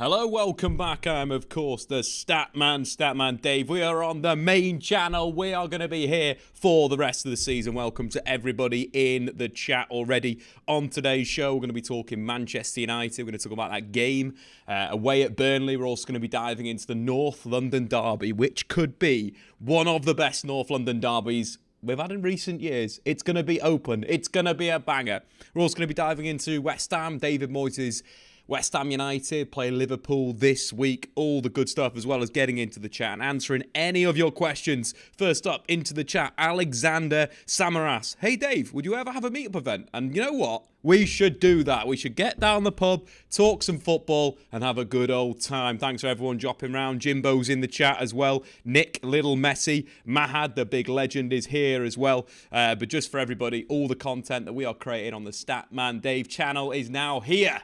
Hello, welcome back. I'm, of course, the Statman Dave. We are on the main channel. We are going to be here for the rest of the season. Welcome to everybody in the chat already. On today's show, we're going to be talking Manchester United. We're going to talk about that game away at Burnley. We're also going to be diving into the North London derby, which could be one of the best North London derbies we've had in recent years. It's going to be open. It's going to be a banger. We're also going to be diving into West Ham, David Moyes' West Ham United play Liverpool this week. All the good stuff, as well as getting into the chat and answering any of your questions. First up into the chat, Alexander Samaras. Hey Dave, would you ever have a meetup event? And you know what? We should do that. We should get down the pub, talk some football, and have a good old time. Thanks for everyone dropping around. Jimbo's in the chat as well. Nick, Little Messi, Mahad, the big legend, is here as well. But just for everybody, all the content that we are creating on the Statman Dave channel is now here.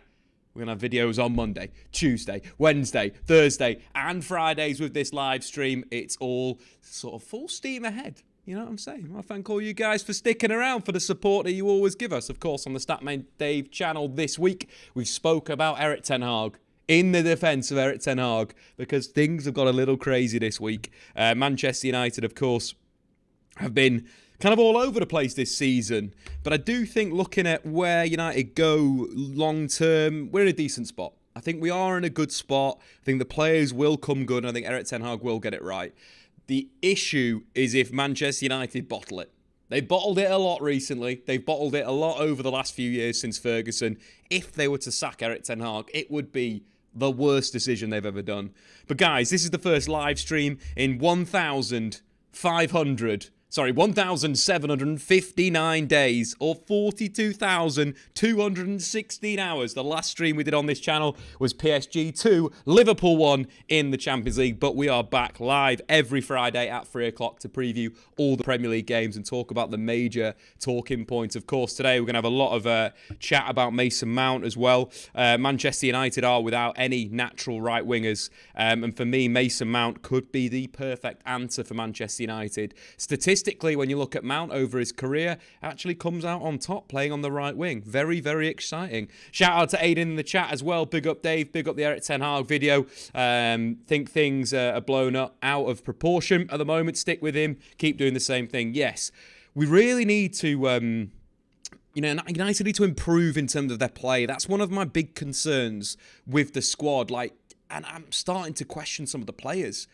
We're going to have videos on Monday, Tuesday, Wednesday, Thursday, and Fridays with this live stream. It's all sort of full steam ahead. You know what I'm saying? I thank all you guys for sticking around, for the support that you always give us. Of course, on the Statman Dave channel this week, we've spoke about Erik ten Hag. In the defence of Erik ten Hag, because things have got a little crazy this week. Manchester United, of course, have been kind of all over the place this season. But I do think looking at where United go long term, we're in a decent spot. I think we are in a good spot. I think the players will come good, and I think Erik ten Hag will get it right. The issue is if Manchester United bottle it. They've bottled it a lot recently. They've bottled it a lot over the last few years since Ferguson. If they were to sack Erik ten Hag, it would be the worst decision they've ever done. But guys, this is the first live stream in 1,759 days, or 42,216 hours. The last stream we did on this channel was PSG 2, Liverpool 1 in the Champions League. But we are back live every Friday at 3 o'clock to preview all the Premier League games and talk about the major talking points. Of course, today we're going to have a lot of chat about Mason Mount as well. Manchester United are without any natural right wingers. And for me, Mason Mount could be the perfect answer for Manchester United. Statistically, when you look at Mount over his career, actually comes out on top playing on the right wing. Very, very exciting. Shout out to Aiden in the chat as well. Big up Dave. Big up the Erik ten Hag video. Think things are blown up out of proportion at the moment. Stick with him. Keep doing the same thing. Yes, we really need to... United need to improve in terms of their play. That's one of my big concerns with the squad. And I'm starting to question some of the players.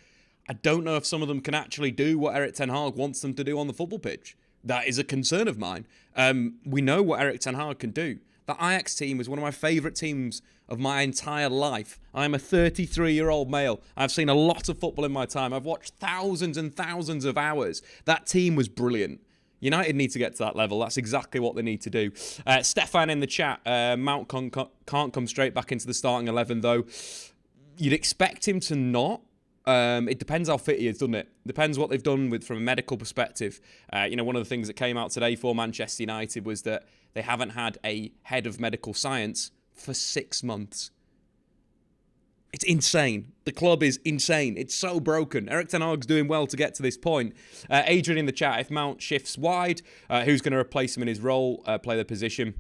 I don't know if some of them can actually do what Erik ten Hag wants them to do on the football pitch. That is a concern of mine. We know what Erik ten Hag can do. The Ajax team was one of my favourite teams of my entire life. I'm a 33-year-old male. I've seen a lot of football in my time. I've watched thousands and thousands of hours. That team was brilliant. United need to get to that level. That's exactly what they need to do. Stefan in the chat. Mount can't come straight back into the starting 11, though. You'd expect him to not. It depends how fit he is, doesn't it? Depends what they've done from a medical perspective. One of the things that came out today for Manchester United was that they haven't had a head of medical science for 6 months. It's insane. The club is insane. It's so broken. Erik ten Hag's doing well to get to this point. Adrian in the chat, if Mount shifts wide, who's going to replace him in his role, play the position?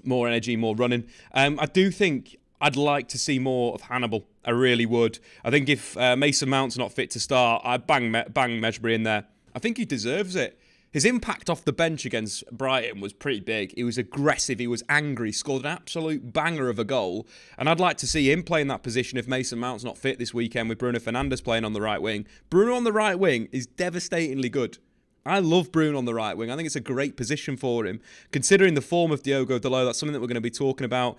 More energy, more running. I do think I'd like to see more of Hannibal. I really would. I think if Mason Mount's not fit to start, I'd bang Mejbri in there. I think he deserves it. His impact off the bench against Brighton was pretty big. He was aggressive. He was angry. Scored an absolute banger of a goal. And I'd like to see him play in that position if Mason Mount's not fit this weekend with Bruno Fernandes playing on the right wing. Bruno on the right wing is devastatingly good. I love Bruno on the right wing. I think it's a great position for him. Considering the form of Diogo Dalot, that's something that we're going to be talking about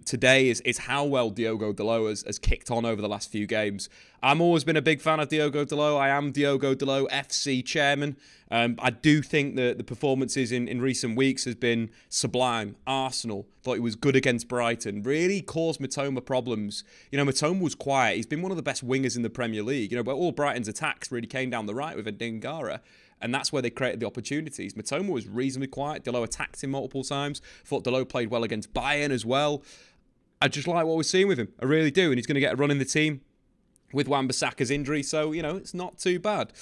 today is how well Diogo Dalot has kicked on over the last few games. I've always been a big fan of Diogo Dalot. I am Diogo Dalot FC chairman. I do think that the performances in recent weeks has been sublime. Arsenal, thought he was good against Brighton. Really caused Mitoma problems. Mitoma was quiet. He's been one of the best wingers in the Premier League. But all Brighton's attacks really came down the right with a Dingara. And that's where they created the opportunities. Mitoma was reasonably quiet. Dalot attacked him multiple times. Thought Dalot played well against Bayern as well. I just like what we're seeing with him. I really do. And he's going to get a run in the team. with Wan-Bissaka's injury, so it's not too bad.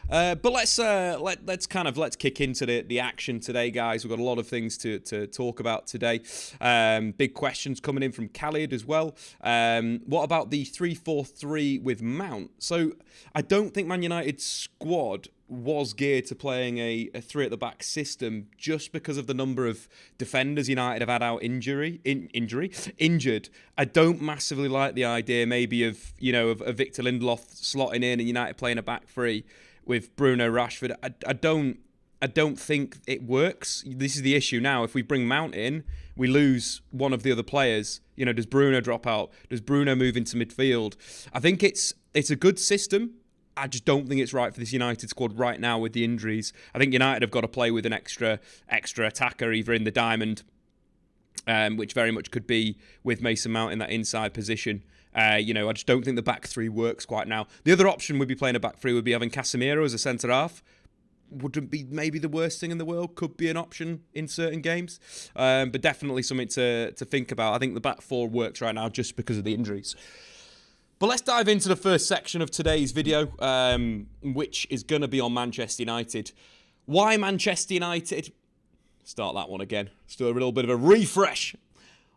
But let's kick into the action today, guys. We've got a lot of things to talk about today. Big questions coming in from Khalid as well. What about the 3-4-3 with Mount? So I don't think Man United's squad was geared to playing a three at the back system just because of the number of defenders United have had out injured. I don't massively like the idea maybe of Victor Lindelof slotting in and United playing a back three with Bruno Rashford. I don't think it works. This is the issue now. If we bring Mount in, we lose one of the other players. Does Bruno drop out? Does Bruno move into midfield? I think it's a good system. I just don't think it's right for this United squad right now with the injuries. I think United have got to play with an extra attacker either in the diamond, which very much could be with Mason Mount in that inside position. I just don't think the back three works quite now. The other option would be playing a back three would be having Casemiro as a centre half. Wouldn't be maybe the worst thing in the world. Could be an option in certain games, but definitely something to think about. I think the back four works right now just because of the injuries. But let's dive into the first section of today's video, which is going to be on Manchester United. Why Manchester United? Start that one again. Let's do a little bit of a refresh.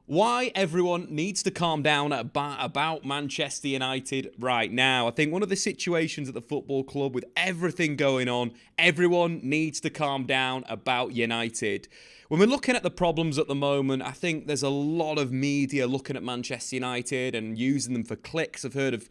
Why everyone needs to calm down about Manchester United right now. I think one of the situations at the football club with everything going on, everyone needs to calm down about United. When we're looking at the problems at the moment, I think there's a lot of media looking at Manchester United and using them for clicks. I've heard of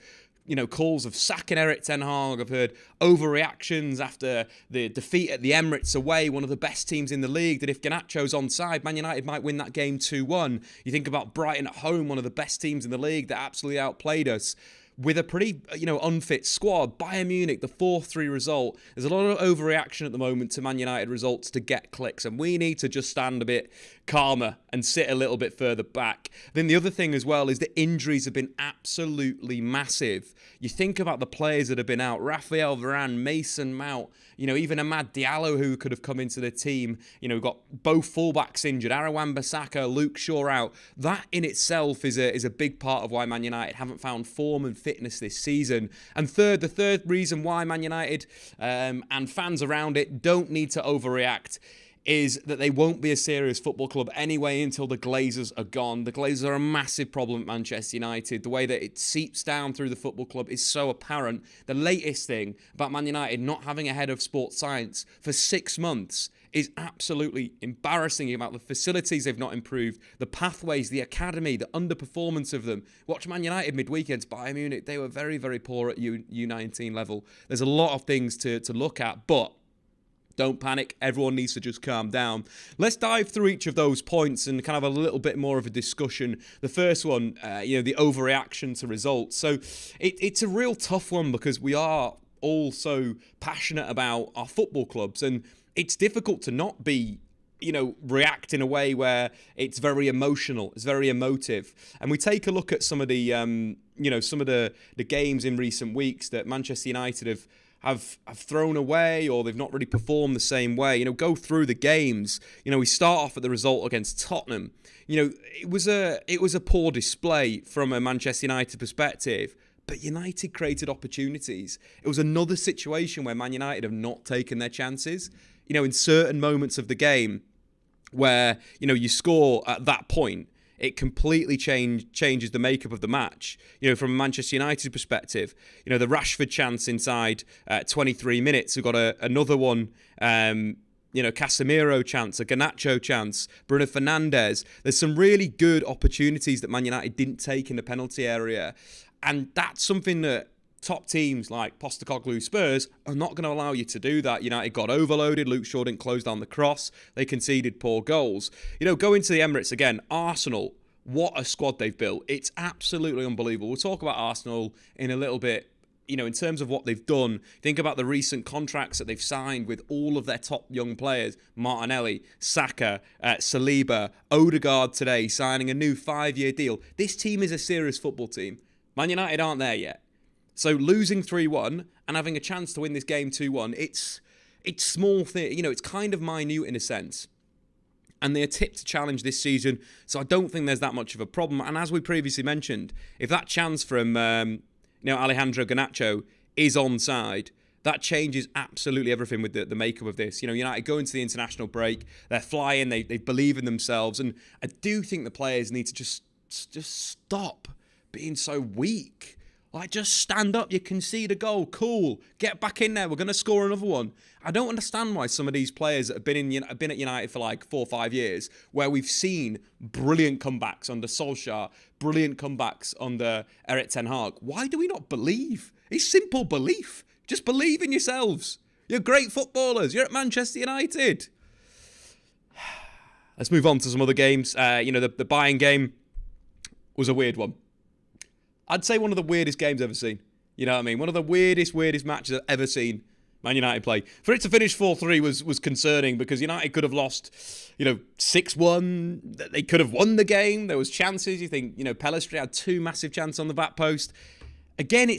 calls of sacking Erik ten Hag. I've heard overreactions after the defeat at the Emirates away, one of the best teams in the league, that if Garnacho's onside, Man United might win that game 2-1. You think about Brighton at home, one of the best teams in the league that absolutely outplayed us. With a pretty, unfit squad, Bayern Munich, the 4-3 result. There's a lot of overreaction at the moment to Man United results to get clicks, and we need to just stand a bit calmer and sit a little bit further back. Then the other thing as well is the injuries have been absolutely massive. You think about the players that have been out, Raphael Varane, Mason Mount, even Amad Diallo, who could have come into the team. We've got both fullbacks injured, Wan-Bissaka, Luke Shaw out. That in itself is a big part of why Man United haven't found form and fitness this season. And the third reason why Man United and fans around it don't need to overreact is that they won't be a serious football club anyway until the Glazers are gone. The Glazers are a massive problem at Manchester United. The way that it seeps down through the football club is so apparent. The latest thing about Man United not having a head of sports science for 6 months is absolutely embarrassing about the facilities they've not improved, the pathways, the academy, the underperformance of them. Watch Man United midweek against Bayern Munich. They were very, very poor at U19 level. There's a lot of things to look at, but don't panic. Everyone needs to just calm down. Let's dive through each of those points and kind of a little bit more of a discussion. The first one, the overreaction to results. So it's a real tough one because we are all so passionate about our football clubs, and it's difficult to not be react in a way where it's very emotional, it's very emotive. And we take a look at some of the some of the games in recent weeks that Manchester United have thrown away, or they've not really performed the same way. Go through the games. We start off at the result against Tottenham. It was a poor display from a Manchester United perspective, but United created opportunities. It was another situation where Man United have not taken their chances. In certain moments of the game where you score at that point, it completely changes the makeup of the match. From a Manchester United perspective, the Rashford chance inside 23 minutes. We've got another one, Casemiro chance, a Garnacho chance, Bruno Fernandes. There's some really good opportunities that Man United didn't take in the penalty area. And that's something that top teams like Postecoglou Spurs are not going to allow you to do that. United got overloaded. Luke Shaw didn't close down the cross. They conceded poor goals. Going to the Emirates again, Arsenal, what a squad they've built. It's absolutely unbelievable. We'll talk about Arsenal in a little bit. In terms of what they've done, think about the recent contracts that they've signed with all of their top young players. Martinelli, Saka, Saliba, Odegaard today signing a new 5-year deal. This team is a serious football team. Man United aren't there yet. So losing 3-1 and having a chance to win this game 2-1, it's small thing. It's kind of minute in a sense. And they're tipped to challenge this season, so I don't think there's that much of a problem. And as we previously mentioned, if that chance from Alejandro Garnacho is onside, that changes absolutely everything with the makeup of this. United go into the international break, they're flying, they believe in themselves, and I do think the players need to just stop being so weak. Like, just stand up, you concede a goal, cool, get back in there, we're going to score another one. I don't understand why some of these players that have been at United for like 4 or 5 years, where we've seen brilliant comebacks under Solskjaer, brilliant comebacks under Erik ten Hag, why do we not believe? It's simple belief. Just believe in yourselves. You're great footballers. You're at Manchester United. Let's move on to some other games. The Bayern game was a weird one. I'd say one of the weirdest games I've ever seen. You know what I mean? One of the weirdest matches I've ever seen Man United play. For it to finish 4-3 was concerning, because United could have lost, 6-1. They could have won the game. There was chances. You think, Pellistri had 2 massive chances on the back post. Again,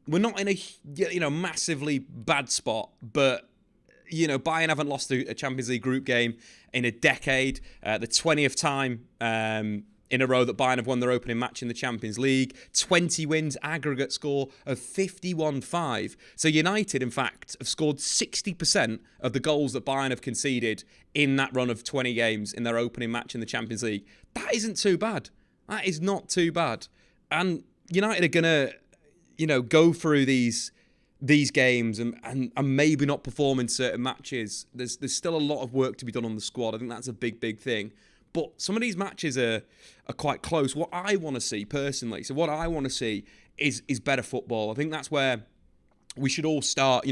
we're not in a massively bad spot, but Bayern haven't lost a Champions League group game in a decade. The 20th time in a row that Bayern have won their opening match in the Champions League. 20 wins, aggregate score of 51-5. So United, in fact, have scored 60% of the goals that Bayern have conceded in that run of 20 games in their opening match in the Champions League. That isn't too bad. That is not too bad. And United are going to, go through these games and maybe not perform in certain matches. There's still a lot of work to be done on the squad. I think that's a big thing. But some of these matches are quite close. What I want to see personally, is better football. I think that's where we should all start.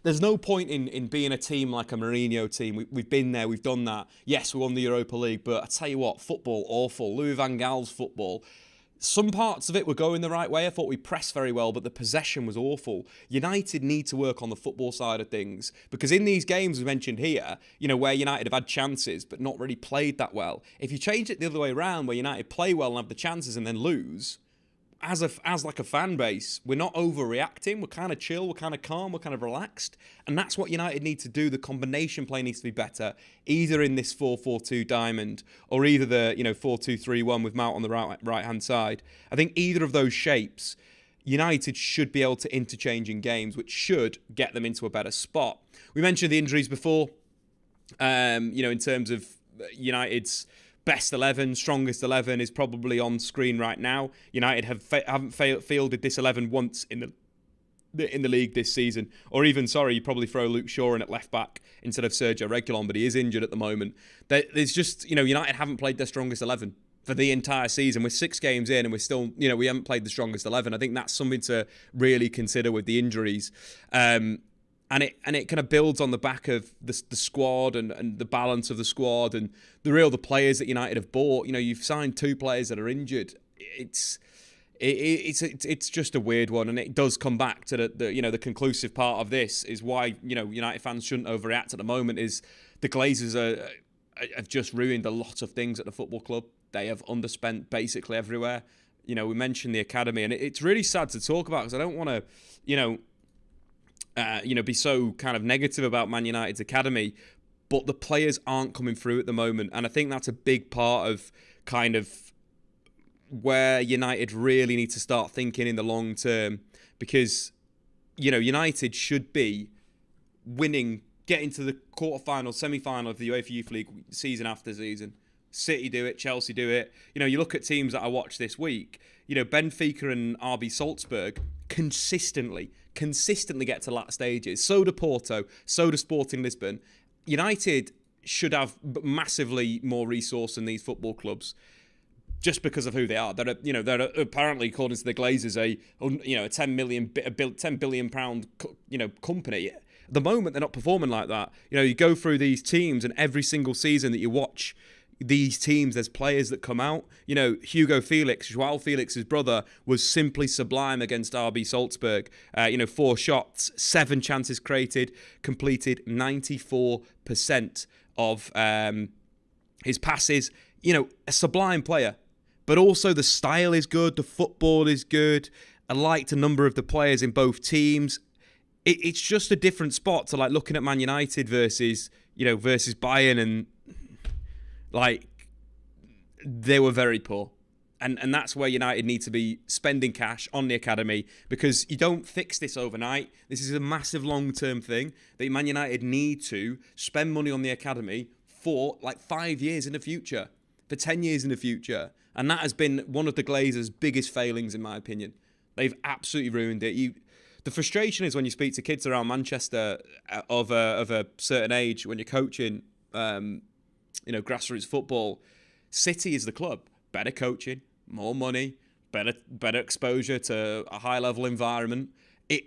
There's no point in being a team like a Mourinho team. We've been there, we've done that. Yes, we won the Europa League, but I tell you what, football, awful. Louis van Gaal's football. Some parts of it were going the right way. I thought we pressed very well, but the possession was awful. United need to work on the football side of things, because in these games we mentioned here, where United have had chances but not really played that well, if you change it the other way around, where United play well and have the chances and then lose, as a fan base, we're not overreacting. We're kind of chill, we're kind of calm, we're kind of relaxed. And that's what United need to do. The combination play needs to be better, either in this 4-4-2 diamond or either the 4-2-3-1 with Mount on the right-hand side. I think either of those shapes, United should be able to interchange in games, which should get them into a better spot. We mentioned the injuries before, in terms of United's best 11, strongest 11 is probably on screen right now. United haven't fielded this 11 once in the league this season. Or even, you probably throw Luke Shaw in at left back instead of Sergio Reguilon, but he is injured at the moment. There's just, United haven't played their strongest 11 for the entire season. We're 6 games in and we're still, we haven't played the strongest 11. I think that's something to really consider with the injuries. And it kind of builds on the back of the squad and the balance of the squad and the players that United have bought. You've signed 2 players that are injured. It's just a weird one, and it does come back to the conclusive part of this is why United fans shouldn't overreact at the moment. Is the Glazers have just ruined a lot of things at the football club. They have underspent basically everywhere. We mentioned the academy, and it's really sad to talk about because I don't want to be so kind of negative about Man United's academy, but the players aren't coming through at the moment. And I think that's a big part of kind of where United really need to start thinking in the long term, because, United should be winning, getting to the quarter-final, semi-final of the UEFA Youth League season after season. City do it, Chelsea do it. You look at teams that I watched this week, Benfica and RB Salzburg consistently get to last stages. So do Porto, so do Sporting Lisbon. United should have massively more resource than these football clubs, just because of who they are. They're apparently, according to the Glazers, a 10 billion pound company. At the moment, they're not performing like that. You go through these teams, and every single season that you watch these teams, there's players that come out. Joao Felix's brother, was simply sublime against RB Salzburg. 4 shots, 7 chances created, completed 94% of his passes. A sublime player. But also the style is good, the football is good. I liked a number of the players in both teams. It's just a different spot to looking at Man United versus Bayern, and they were very poor. And that's where United need to be spending cash on the academy, because you don't fix this overnight. This is a massive long-term thing that Man United need to spend money on the academy for like 5 years in the future, for 10 years in the future. And that has been one of the Glazers' biggest failings, in my opinion. They've absolutely ruined it. The frustration is when you speak to kids around Manchester of a certain age, when you're coaching, grassroots football. City is the club. Better coaching, more money, better exposure to a high-level environment. That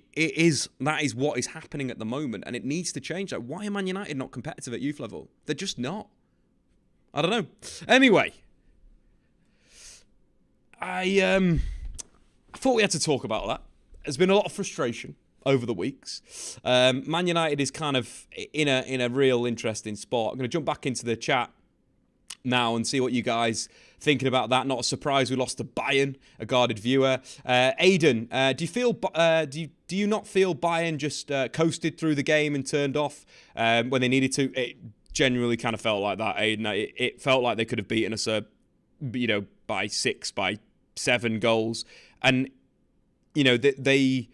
is what is happening at the moment, and it needs to change. Like, why are Man United not competitive at youth level? They're just not. I don't know. Anyway, I thought we had to talk about that. There's been a lot of frustration over the weeks. Man United is kind of in a real interesting spot. I'm going to jump back into the chat now and see what you guys thinking about that. Not a surprise we lost to Bayern, a guarded viewer. Aidan, do you not feel Bayern just coasted through the game and turned off when they needed to? It genuinely kind of felt like that, Aidan. It felt like they could have beaten us, by 6, by 7 goals, and they've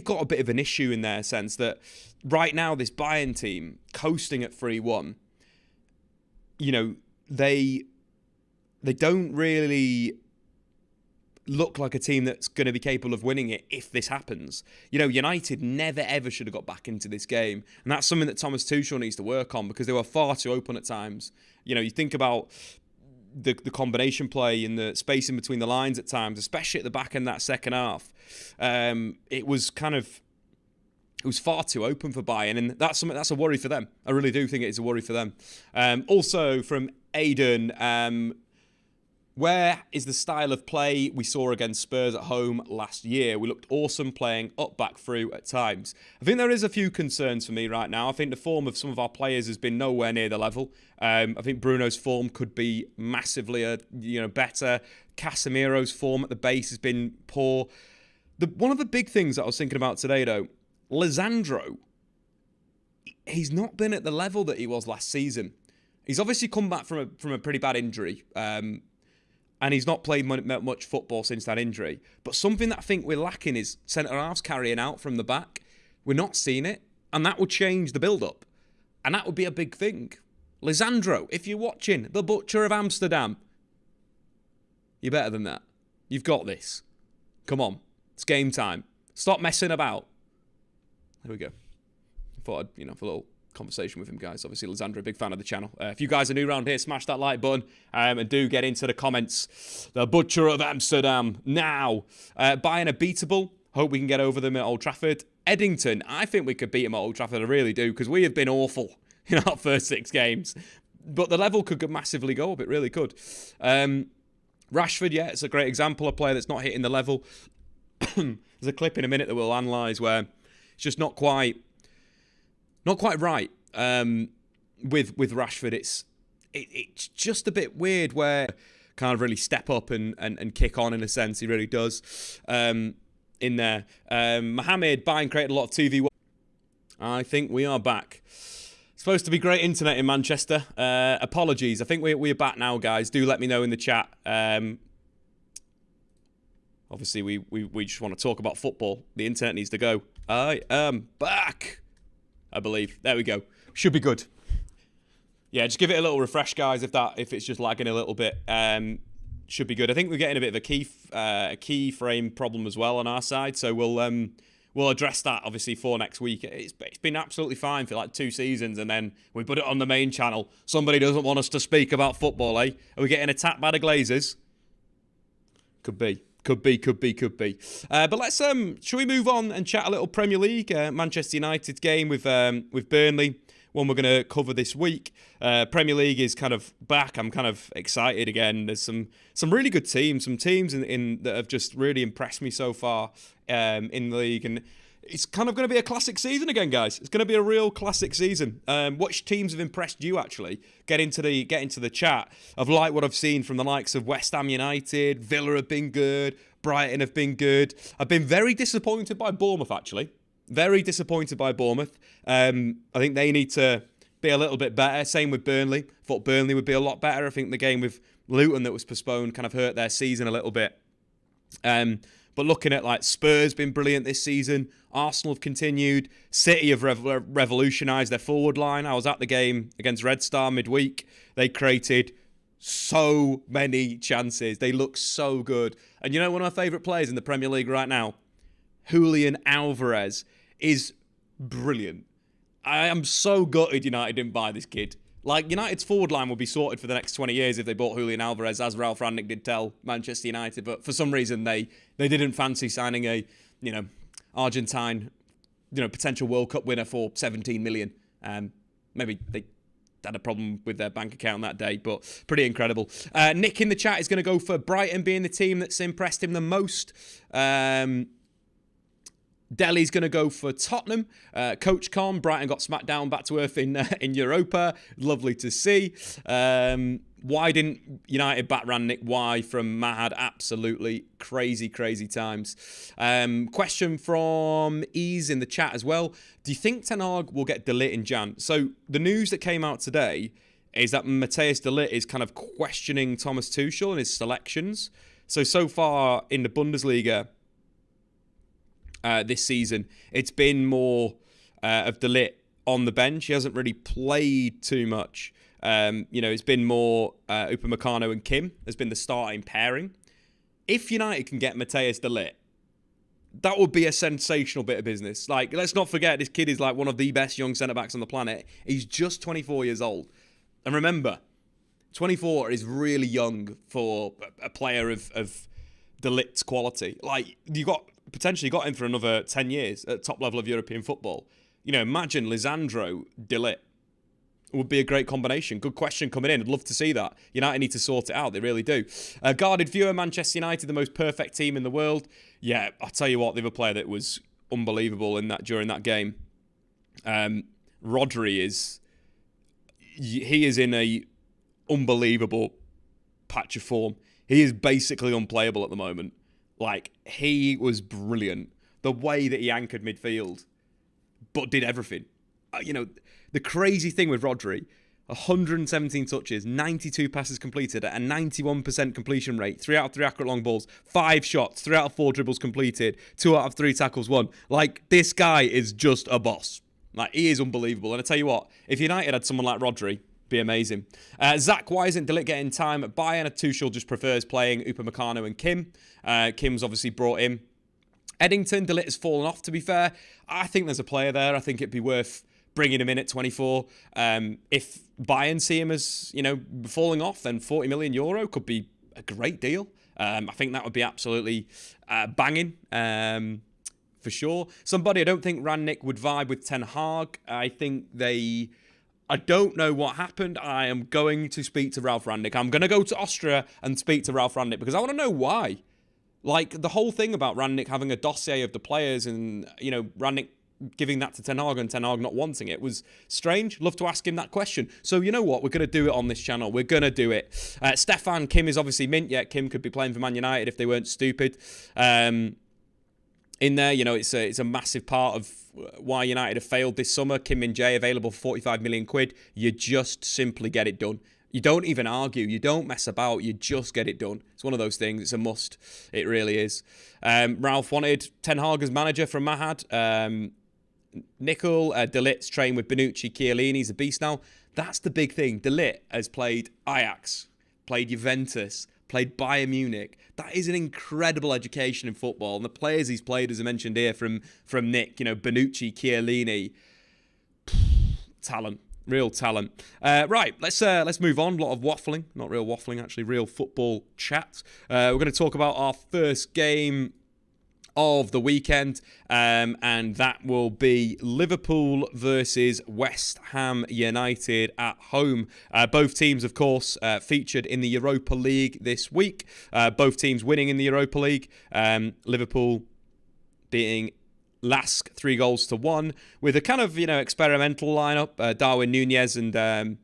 got a bit of an issue in their sense that right now this Bayern team coasting at 3-1. They don't really look like a team that's going to be capable of winning it if this happens. United never ever should have got back into this game, and that's something that Thomas Tuchel needs to work on, because they were far too open at times. You think about the combination play and the space in between the lines at times, especially at the back end that second half. It was far too open for Bayern, and that's a worry for them. I really do think it is a worry for them. Also from Aidan, where is the style of play we saw against Spurs at home last year? We looked awesome playing up, back, through at times. I think there is a few concerns for me right now. I think the form of some of our players has been nowhere near the level. I think Bruno's form could be massively better. Casemiro's form at the base has been poor. One of the big things that I was thinking about today, though, Lisandro, he's not been at the level that he was last season. He's obviously come back from a pretty bad injury, and he's not played much football since that injury. But something that I think we're lacking is centre-halves carrying out from the back. We're not seeing it, and that would change the build-up, and that would be a big thing. Lisandro, if you're watching, the Butcher of Amsterdam, you're better than that. You've got this. Come on, it's game time. Stop messing about. There we go. I thought I'd, have a little conversation with him, guys. Obviously, Lisandro, a big fan of the channel. If you guys are new around here, smash that like button and do get into the comments. The Butcher of Amsterdam now. Bayern are beatable. Hope we can get over them at Old Trafford. Eddington, I think we could beat them at Old Trafford. I really do, because we have been awful in our first 6 games. But the level could massively go up. It really could. Rashford, yeah, it's a great example of a player that's not hitting the level. There's a clip in a minute that we'll analyse where it's just not quite right with Rashford. It's just a bit weird where kind of really step up and kick on in a sense. He really does in there. Mohamed, Bayern created a lot of TV. I think we are back. Supposed to be great internet in Manchester. Apologies. I think we're back now, guys. Do let me know in the chat. Obviously, we just want to talk about football. The internet needs to go. I am back, I believe. There we go. Should be good. Yeah, just give it a little refresh, guys, if it's just lagging a little bit. Should be good. I think we're getting a bit of a keyframe problem as well on our side, so we'll address that, obviously, for next week. It's been absolutely fine for like 2 seasons, and then we put it on the main channel. Somebody doesn't want us to speak about football, eh? Are we getting attacked by the Glazers? Could be. But let's shall we move on and chat a little Premier League? Manchester United's game with Burnley, one we're going to cover this week. Premier League is kind of back. I'm kind of excited again. There's some really good teams, some teams in that have just really impressed me so far in the league, and it's kind of going to be a classic season again, guys. It's going to be a real classic season. Which teams have impressed you, actually? Get into the chat. I've liked what I've seen from the likes of West Ham United. Villa have been good. Brighton have been good. I've been very disappointed by Bournemouth, actually. Very disappointed by Bournemouth. I think they need to be a little bit better. Same with Burnley. Thought Burnley would be a lot better. I think the game with Luton that was postponed kind of hurt their season a little bit. But looking at like Spurs been brilliant this season. Arsenal have continued. City have revolutionised their forward line. I was at the game against Red Star midweek. They created so many chances. They look so good. And you know one of my favourite players in the Premier League right now? Julian Alvarez is brilliant. I am so gutted United didn't buy this kid. Like, United's forward line will be sorted for the next 20 years if they bought Julian Alvarez, as Ralph Rangnick did tell Manchester United. But for some reason, they didn't fancy signing a, Argentine, potential World Cup winner for 17 million. Maybe they had a problem with their bank account that day, but pretty incredible. Nick in the chat is going to go for Brighton being the team that's impressed him the most. Delhi's going to go for Tottenham. Coach Con, Brighton got smacked down back to earth in Europa. Lovely to see. Why didn't United back Rangnick? Why from Mahad? Absolutely crazy, crazy times. Question from Ease in the chat as well. Do you think Ten Hag will get De Ligt in Jan? So the news that came out today is that Matthias De Ligt is kind of questioning Thomas Tuchel and his selections. So far in the Bundesliga, this season, it's been more of De Ligt on the bench. He hasn't really played too much. It's been more Upamecano and Kim has been the starting pairing. If United can get Matthias De Ligt, that would be a sensational bit of business. Like, let's not forget, this kid is like one of the best young centre-backs on the planet. He's just 24 years old. And remember, 24 is really young for a player of De Ligt's quality. Like, potentially got him for another 10 years at top level of European football. Imagine Lisandro De Ligt would be a great combination. Good question coming in. I'd love to see that. United need to sort it out. They really do. Guarded viewer, Manchester United, the most perfect team in the world. Yeah, I'll tell you what, the other player that was unbelievable during that game, Rodri is in a unbelievable patch of form. He is basically unplayable at the moment. Like, he was brilliant. The way that he anchored midfield, but did everything. The crazy thing with Rodri, 117 touches, 92 passes completed at a 91% completion rate, 3 out of 3 accurate long balls, 5 shots, 3 out of 4 dribbles completed, 2 out of 3 tackles won. Like, this guy is just a boss. Like, he is unbelievable. And I tell you what, if United had someone like Rodri, be amazing. Zach, why isn't De Ligt getting time at Bayern? Tuchel just prefers playing Upamecano and Kim. Kim's obviously brought in Eddington. De Ligt has fallen off, to be fair. I think there's a player there. I think it'd be worth bringing him in at 24. If Bayern see him as, falling off, then 40 million euro could be a great deal. I think that would be absolutely banging. For sure. Somebody, I don't think Rangnick would vibe with Ten Hag. I don't know what happened. I am going to speak to Ralph Rangnick. I'm going to go to Austria and speak to Ralph Rangnick because I want to know why. Like, the whole thing about Rangnick having a dossier of the players and, Rangnick giving that to Ten Hag and Ten Hag not wanting it was strange. Love to ask him that question. So, you know what? We're going to do it on this channel. We're going to do it. Stefan, Kim is obviously mint. Yeah, Kim could be playing for Man United if they weren't stupid. In there, it's a massive part of why United have failed this summer. Kim Min-jae available for 45 million quid. You just simply get it done. You don't even argue. You don't mess about. You just get it done. It's one of those things. It's a must. It really is. Ralph wanted Ten Hag as manager from Mahad. Nickel, De Ligt's trained with Bonucci, Chiellini. He's a beast now. That's the big thing. De Ligt has played Ajax, played Juventus, played Bayern Munich. That is an incredible education in football. And the players he's played, as I mentioned here from Nick, Bonucci, Chiellini, talent, real talent. Right, let's move on. A lot of waffling, not real waffling actually, real football chat. We're going to talk about our first game of the weekend, and that will be Liverpool versus West Ham United at home. Both teams, of course, featured in the Europa League this week. Both teams winning in the Europa League. Liverpool beating Lask 3-1 with a kind of experimental lineup. Darwin Núñez and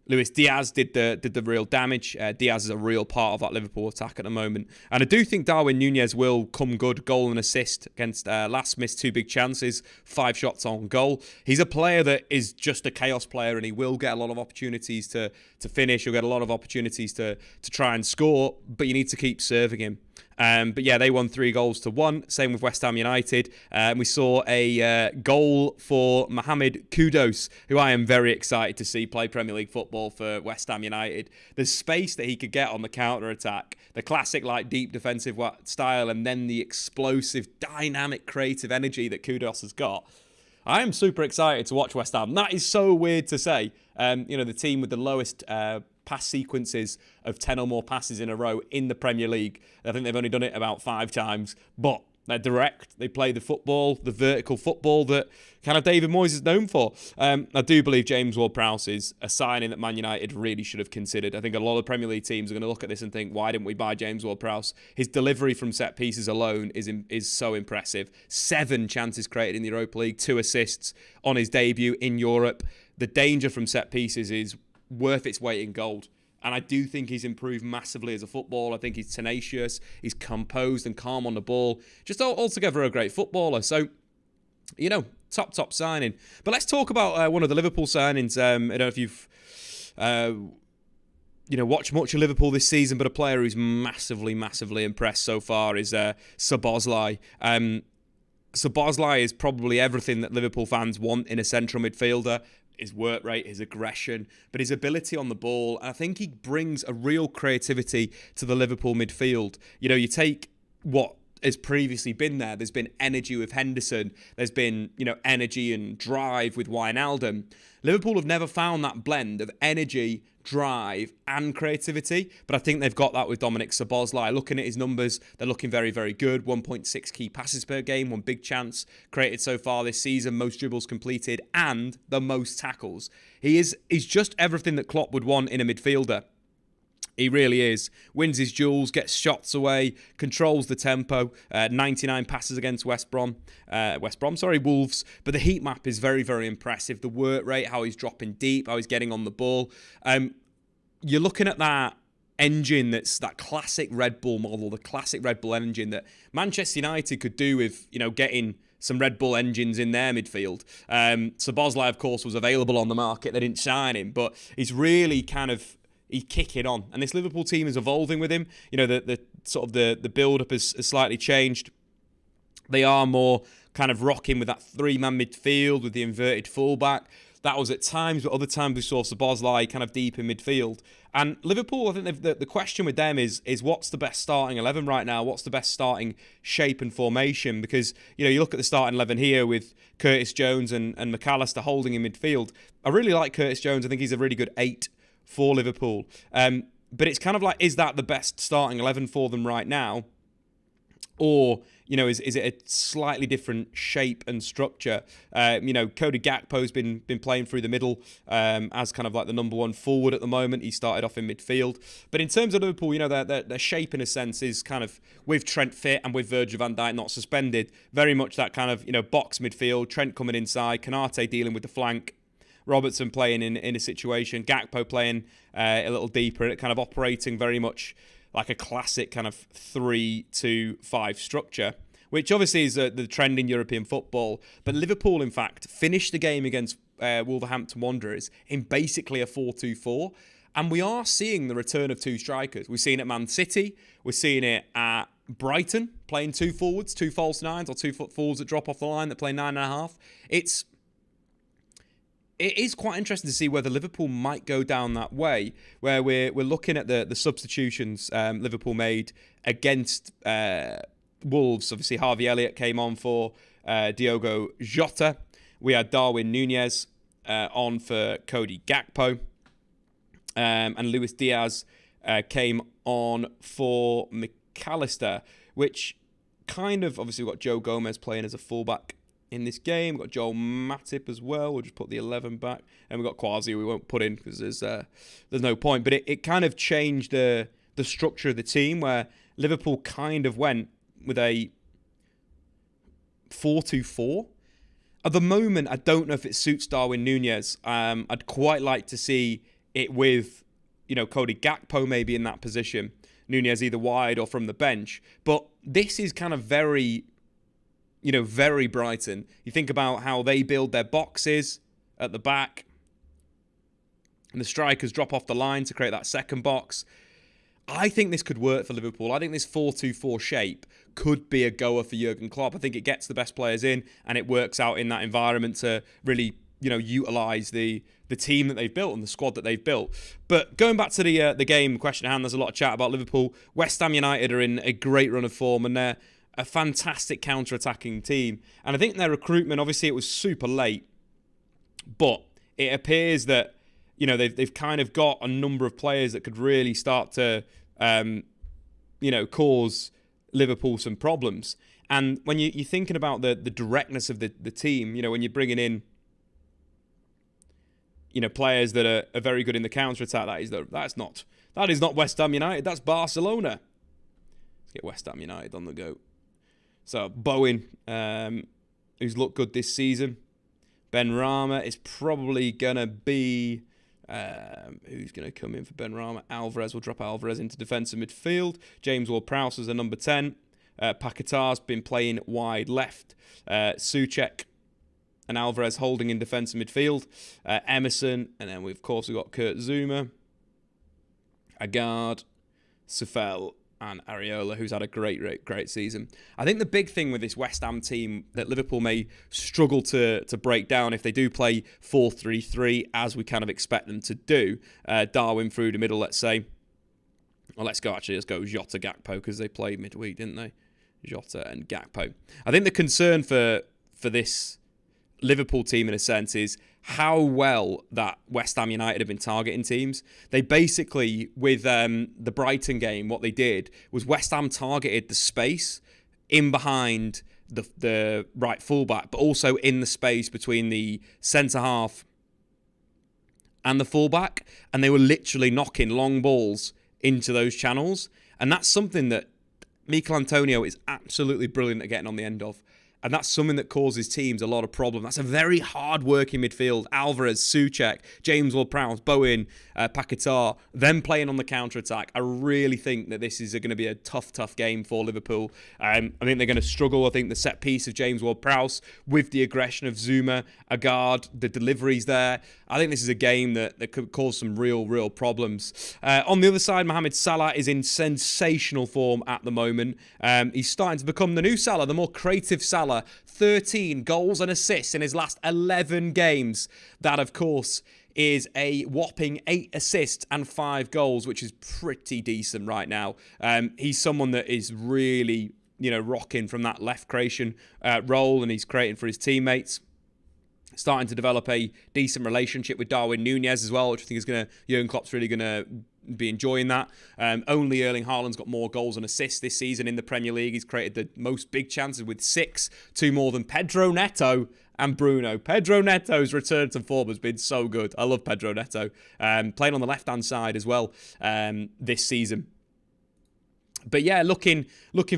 Luis Diaz did the real damage. Diaz is a real part of that Liverpool attack at the moment. And I do think Darwin Núñez will come good, goal and assist against last missed 2 big chances, 5 shots on goal. He's a player that is just a chaos player, and he will get a lot of opportunities to finish. He'll get a lot of opportunities to try and score, but you need to keep serving him. But yeah, they won 3-1. Same with West Ham United. We saw a goal for Mohamed Kudus, who I am very excited to see play Premier League football for West Ham United. The space that he could get on the counter-attack, the classic deep defensive style, and then the explosive, dynamic, creative energy that Kudus has got. I am super excited to watch West Ham. That is so weird to say. The team with the lowest pass sequences of 10 or more passes in a row in the Premier League. I think they've only done it about 5 times, but they're direct. They play the football, the vertical football that kind of David Moyes is known for. I do believe James Ward-Prowse is a signing that Man United really should have considered. I think a lot of Premier League teams are going to look at this and think, why didn't we buy James Ward-Prowse? His delivery from set pieces alone is so impressive. 7 chances created in the Europa League, 2 assists on his debut in Europe. The danger from set pieces is worth its weight in gold. And I do think he's improved massively as a footballer. I think he's tenacious, he's composed and calm on the ball. Just altogether a great footballer. So, top signing. But let's talk about one of the Liverpool signings. I don't know if you've watched much of Liverpool this season, but a player who's massively impressed so far is Szoboszlai. Szoboszlai is probably everything that Liverpool fans want in a central midfielder. His work rate, his aggression, but his ability on the ball. And I think he brings a real creativity to the Liverpool midfield. You take what has previously been there. There's been energy with Henderson. There's been, energy and drive with Wijnaldum. Liverpool have never found that blend of energy, drive and creativity, but I think they've got that with Dominik Szoboszlai. Looking at his numbers, they're looking very, very good. 1.6 key passes per game, 1 big chance created so far this season, most dribbles completed and the most tackles. He's just everything that Klopp would want in a midfielder. He really is. Wins his duels, gets shots away, controls the tempo. 99 passes against Wolves. But the heat map is very, very impressive. The work rate, how he's dropping deep, how he's getting on the ball. You're looking at that engine that's that classic Red Bull model, the classic Red Bull engine that Manchester United could do with, getting some Red Bull engines in their midfield. Szoboszlai, of course, was available on the market. They didn't sign him, but he's really he's kicking on. And this Liverpool team is evolving with him. The build-up has slightly changed. They are more kind of rocking with that 3-man midfield with the inverted fullback. That was at times, but other times we saw Szoboszlai kind of deep in midfield. And Liverpool, I think the question with them is what's the best starting 11 right now? What's the best starting shape and formation? Because, you look at the starting 11 here with Curtis Jones and McAllister holding in midfield. I really like Curtis Jones. I think he's a really good 8 for Liverpool. But it's kind of like, is that the best starting 11 for them right now? Or, is it a slightly different shape and structure? Cody Gakpo's been playing through the middle as kind of like the number 1 forward at the moment. He started off in midfield. But in terms of Liverpool, their shape in a sense is kind of, with Trent fit and with Virgil van Dijk not suspended, very much that kind of, box midfield, Trent coming inside, Konate dealing with the flank, Robertson playing in a situation, Gakpo playing a little deeper, and kind of operating very much like a classic kind of 3-2-5 structure, which obviously is the trend in European football. But Liverpool, in fact, finished the game against Wolverhampton Wanderers in basically a 4-2-4. And we are seeing the return of 2 strikers. We've seen it at Man City. We're seeing it at Brighton, playing 2 forwards, 2 false nines, or 2 forwards that drop off the line that play 9.5. It is quite interesting to see whether Liverpool might go down that way, where we're looking at the substitutions Liverpool made against Wolves. Obviously, Harvey Elliott came on for Diogo Jota. We had Darwin Núñez on for Cody Gakpo. And Luis Diaz came on for McAllister, which kind of, obviously we've got Joe Gomez playing as a fullback in this game. We've got Joel Matip as well. We'll just put the 11 back. And we've got Quasi, we won't put in because there's no point. But it kind of changed the structure of the team, where Liverpool kind of went with a 4-2-4. At the moment, I don't know if it suits Darwin Núñez. I'd quite like to see it with, Cody Gakpo maybe in that position. Nunez either wide or from the bench. But this is kind of very, very Brighton. You think about how they build their boxes at the back, and the strikers drop off the line to create that second box. I think this could work for Liverpool. I think this 4-2-4 shape could be a goer for Jurgen Klopp. I think it gets the best players in, and it works out in that environment to really, utilise the team that they've built and the squad that they've built. But going back to the game question at hand, there's a lot of chat about Liverpool. West Ham United are in a great run of form, and they're a fantastic counter-attacking team. And I think their recruitment, obviously it was super late, but it appears that, they've kind of got a number of players that could really start to, cause Liverpool some problems. And when you're thinking about the directness of the team, when you're bringing in, players that are very good in the counter-attack, that is not West Ham United, that's Barcelona. Let's get West Ham United on the go. So Bowen, who's looked good this season. Ben Rama is probably going to be... who's going to come in for Ben Rama? Alvarez will drop Alvarez into defensive midfield. James Ward-Prowse is a number 10. Paquetá's been playing wide left. Souček and Alvarez holding in defensive midfield. Emerson, and then we've got Kurt Zouma, Odegaard, Sefel, and Areola, who's had a great season. I think the big thing with this West Ham team that Liverpool may struggle to break down if they do play 4-3-3, as we kind of expect them to do. Darwin through the middle, let's say. Well, let's go Jota, Gakpo, because they played midweek, didn't they? Jota and Gakpo. I think the concern for this Liverpool team, in a sense, is how well that West Ham United have been targeting teams. They basically, with the Brighton game, what they did was West Ham targeted the space in behind the right fullback, but also in the space between the centre-half and the fullback, and they were literally knocking long balls into those channels. And that's something that Mikel Antonio is absolutely brilliant at getting on the end of. And that's something that causes teams a lot of problem. That's a very hard-working midfield. Alvarez, Souček, James Ward-Prowse, Bowen, Paquetá, them playing on the counter-attack. I really think that this is going to be a tough game for Liverpool. I think they're going to struggle. I think the set piece of James Ward-Prowse with the aggression of Zouma, Odegaard, the deliveries there. I think this is a game that could cause some real problems. On the other side, Mohamed Salah is in sensational form at the moment. He's starting to become the new Salah, the more creative Salah. 13 goals and assists in his last 11 games. That, of course, is a whopping 8 assists and 5 goals, which is pretty decent right now. He's someone that is really, rocking from that left creation role, and he's creating for his teammates. Starting to develop a decent relationship with Darwin Nunez as well, which I think is Jurgen Klopp's really going to be enjoying that. Only Erling Haaland's got more goals and assists this season in the Premier League. He's created the most big chances with 6, 2 more than Pedro Neto and Bruno. Pedro Neto's return to form has been so good. I love Pedro Neto. Playing on the left-hand side as well this season. But yeah, looking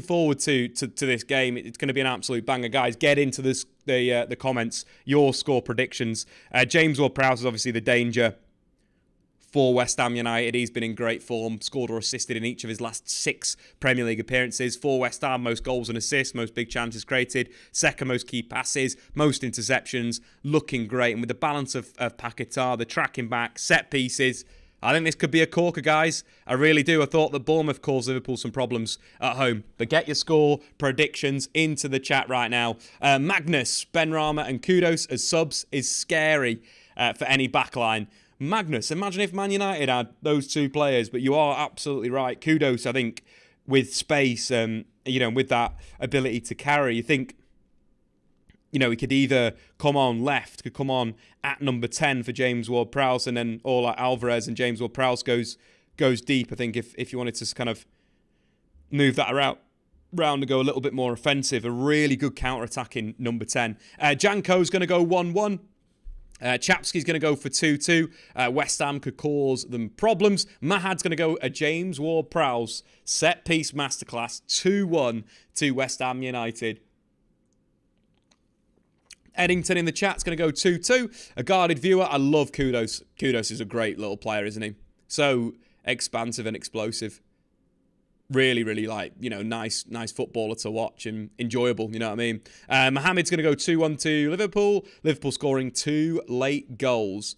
forward to this game. It's going to be an absolute banger, guys. Get into the comments, your score predictions. James Ward-Prowse is obviously the danger for West Ham United. He's been in great form, scored or assisted in each of his last 6 Premier League appearances. For West Ham, most goals and assists, most big chances created, second most key passes, most interceptions, looking great. And with the balance of Paquetá, the tracking back, set pieces, I think this could be a corker, guys. I really do. I thought that Bournemouth caused Liverpool some problems at home. But get your score predictions into the chat right now. Magnus, Benrahma and Kudos as subs is scary for any backline. Magnus, imagine if Man United had those 2 players, but you are absolutely right. Kudos, I think, with space, with that ability to carry, you think, he could either come on left, could come on at number 10 for James Ward-Prowse, and then or like Alvarez and James Ward-Prowse goes deep. I think if you wanted to kind of move that round and go a little bit more offensive, a really good counter-attacking number 10. Janko's going to go 1-1. Chapsky's going to go for 2-2. West Ham could cause them problems. Mahad's going to go a James Ward-Prowse set-piece masterclass 2-1 to West Ham United. Eddington in the chat's going to go 2-2. A guarded viewer. I love Kudos. Kudos is a great little player, isn't he? So expansive and explosive. Really, really nice footballer to watch and enjoyable, you know what I mean? Mohamed's going to go 2-1 to Liverpool. Liverpool scoring 2 late goals.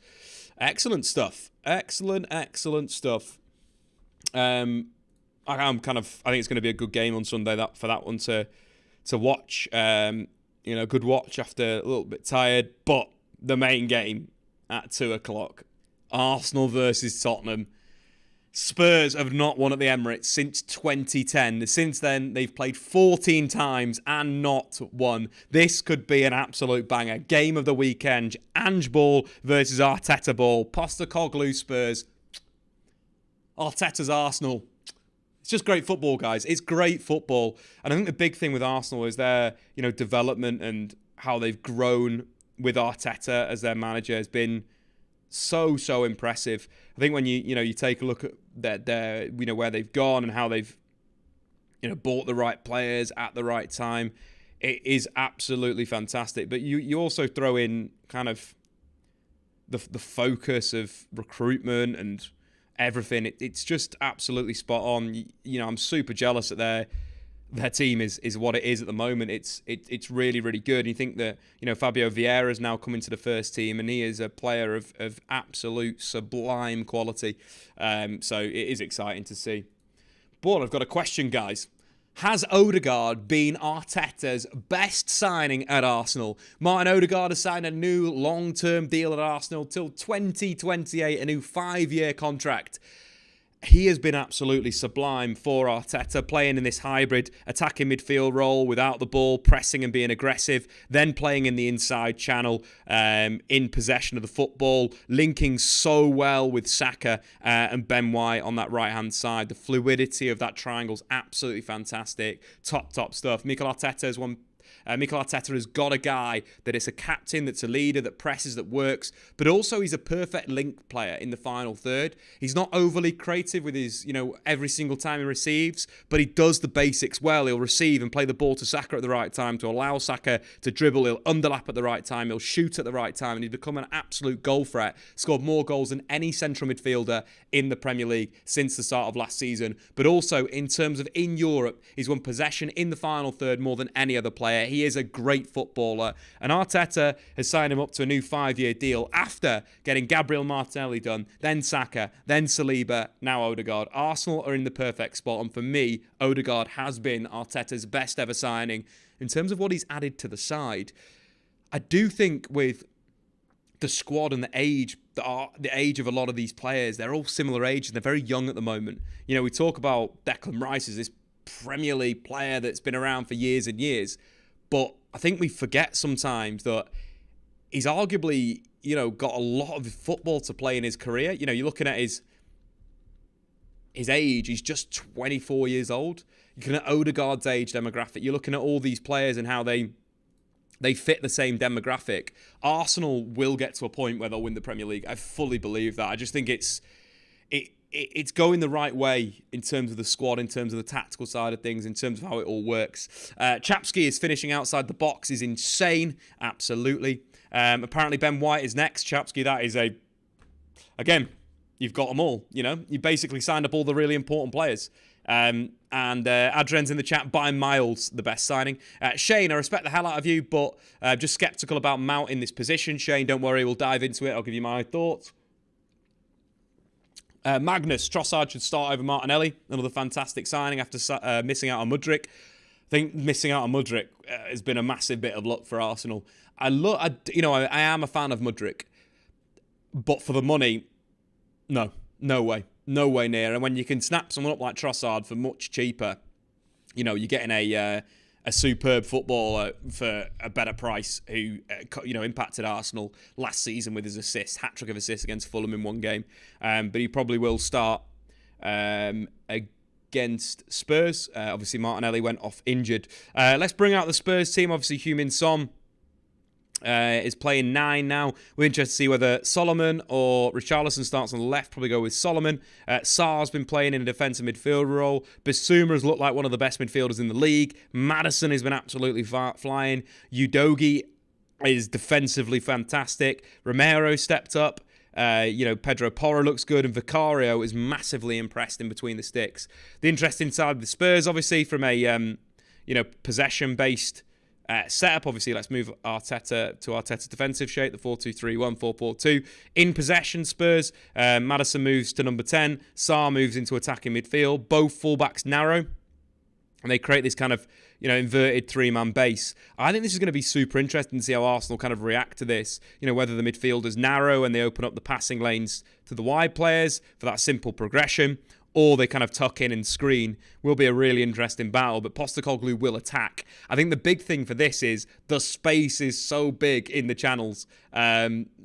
Excellent stuff. Excellent stuff. I think it's going to be a good game on Sunday for that one to watch. Good watch after a little bit tired. But the main game at 2:00, Arsenal versus Tottenham. Spurs have not won at the Emirates since 2010. Since then, they've played 14 times and not won. This could be an absolute banger. Game of the weekend. Ange ball versus Arteta ball. Postecoglou Spurs. Arteta's Arsenal. It's just great football, guys. It's great football. And I think the big thing with Arsenal is their, development and how they've grown with Arteta as their manager has been so impressive. I think when you take a look at their where they've gone and how they've bought the right players at the right time, it is absolutely fantastic. But you also throw in kind of the focus of recruitment and everything. It's just absolutely spot on. I'm super jealous that their team is what it is at the moment. It's really, really good. And you think that, Fabio Vieira's now come into the first team and he is a player of absolute sublime quality. So it is exciting to see. But I've got a question, guys. Has Odegaard been Arteta's best signing at Arsenal? Martin Odegaard has signed a new long-term deal at Arsenal till 2028, a new 5-year contract. He has been absolutely sublime for Arteta, playing in this hybrid attacking midfield role without the ball, pressing and being aggressive, then playing in the inside channel, in possession of the football, linking so well with Saka and Ben White on that right-hand side. The fluidity of that triangle is absolutely fantastic. Top stuff. Mikel Arteta has got a guy that is a captain, that's a leader, that presses, that works, but also he's a perfect link player in the final third. He's not overly creative with his, every single time he receives, but he does the basics well. He'll receive and play the ball to Saka at the right time to allow Saka to dribble. He'll underlap at the right time. He'll shoot at the right time, and he's become an absolute goal threat. Scored more goals than any central midfielder in the Premier League since the start of last season. But also, in terms of in Europe, he's won possession in the final third more than any other player. He is a great footballer, and Arteta has signed him up to a new 5-year deal after getting Gabriel Martinelli done, then Saka, then Saliba, now Odegaard. Arsenal are in the perfect spot, and for me, Odegaard has been Arteta's best ever signing. In terms of what he's added to the side, I do think with the squad and the age of a lot of these players, they're all similar age and they're very young at the moment. We talk about Declan Rice as this Premier League player that's been around for years and years, but I think we forget sometimes that he's arguably, got a lot of football to play in his career. You're looking at his age, he's just 24 years old. You're looking at Odegaard's age demographic. You're looking at all these players and how they fit the same demographic. Arsenal will get to a point where they'll win the Premier League. I fully believe that. I just think it's going the right way in terms of the squad, in terms of the tactical side of things, in terms of how it all works. Chapsky is finishing outside the box is insane. Absolutely. Apparently Ben White is next. Chapsky, that is again, you've got them all. You basically signed up all the really important players. And Adrian's in the chat, by miles the best signing. Shane, I respect the hell out of you, but just sceptical about Mount in this position. Shane, don't worry, we'll dive into it. I'll give you my thoughts. Magnus, Trossard should start over Martinelli. Another fantastic signing after missing out on Mudryk. I think missing out on Mudryk has been a massive bit of luck for Arsenal. I am a fan of Mudryk, but for the money, no way near. And when you can snap someone up like Trossard for much cheaper, you're getting a superb footballer for a better price who, impacted Arsenal last season with his assist, hat-trick of assists against Fulham in one game. But he probably will start against Spurs. Obviously, Martinelli went off injured. Let's bring out the Spurs team. Obviously, Heung-min Son is playing 9 now. We're interested to see whether Solomon or Richarlison starts on the left. Probably go with Solomon. Sarr's been playing in a defensive midfield role. Bissouma has looked like one of the best midfielders in the league. Maddison has been absolutely flying. Udogie, is defensively fantastic. Romero stepped up. Pedro Porro looks good, and Vicario is massively impressed in between the sticks. The interesting side of the Spurs, obviously, from a possession-based setup. Obviously, let's move Arteta to Arteta's defensive shape, the 4-2-3-1, 4-4-2. In possession, Spurs, Maddison moves to number 10. Sarr moves into attacking midfield. Both fullbacks narrow, and they create this kind of inverted three-man base. I think this is going to be super interesting to see how Arsenal kind of react to this. Whether the midfielders narrow and they open up the passing lanes to the wide players for that simple progression, or they kind of tuck in and screen. Will be a really interesting battle, but Postecoglou will attack. I think the big thing for this is the space is so big in the channels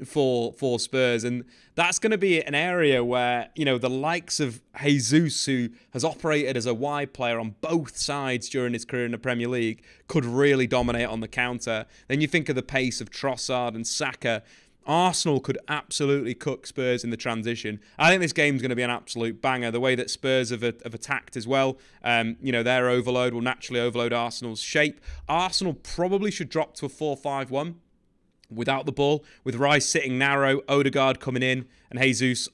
for Spurs, and that's going to be an area where, the likes of Jesus, who has operated as a wide player on both sides during his career in the Premier League, could really dominate on the counter. Then you think of the pace of Trossard and Saka. Arsenal could absolutely cook Spurs in the transition. I think this game's going to be an absolute banger. The way that Spurs have attacked as well, their overload will naturally overload Arsenal's shape. Arsenal probably should drop to a 4-5-1 without the ball, with Rice sitting narrow, Odegaard coming in, and Jesus,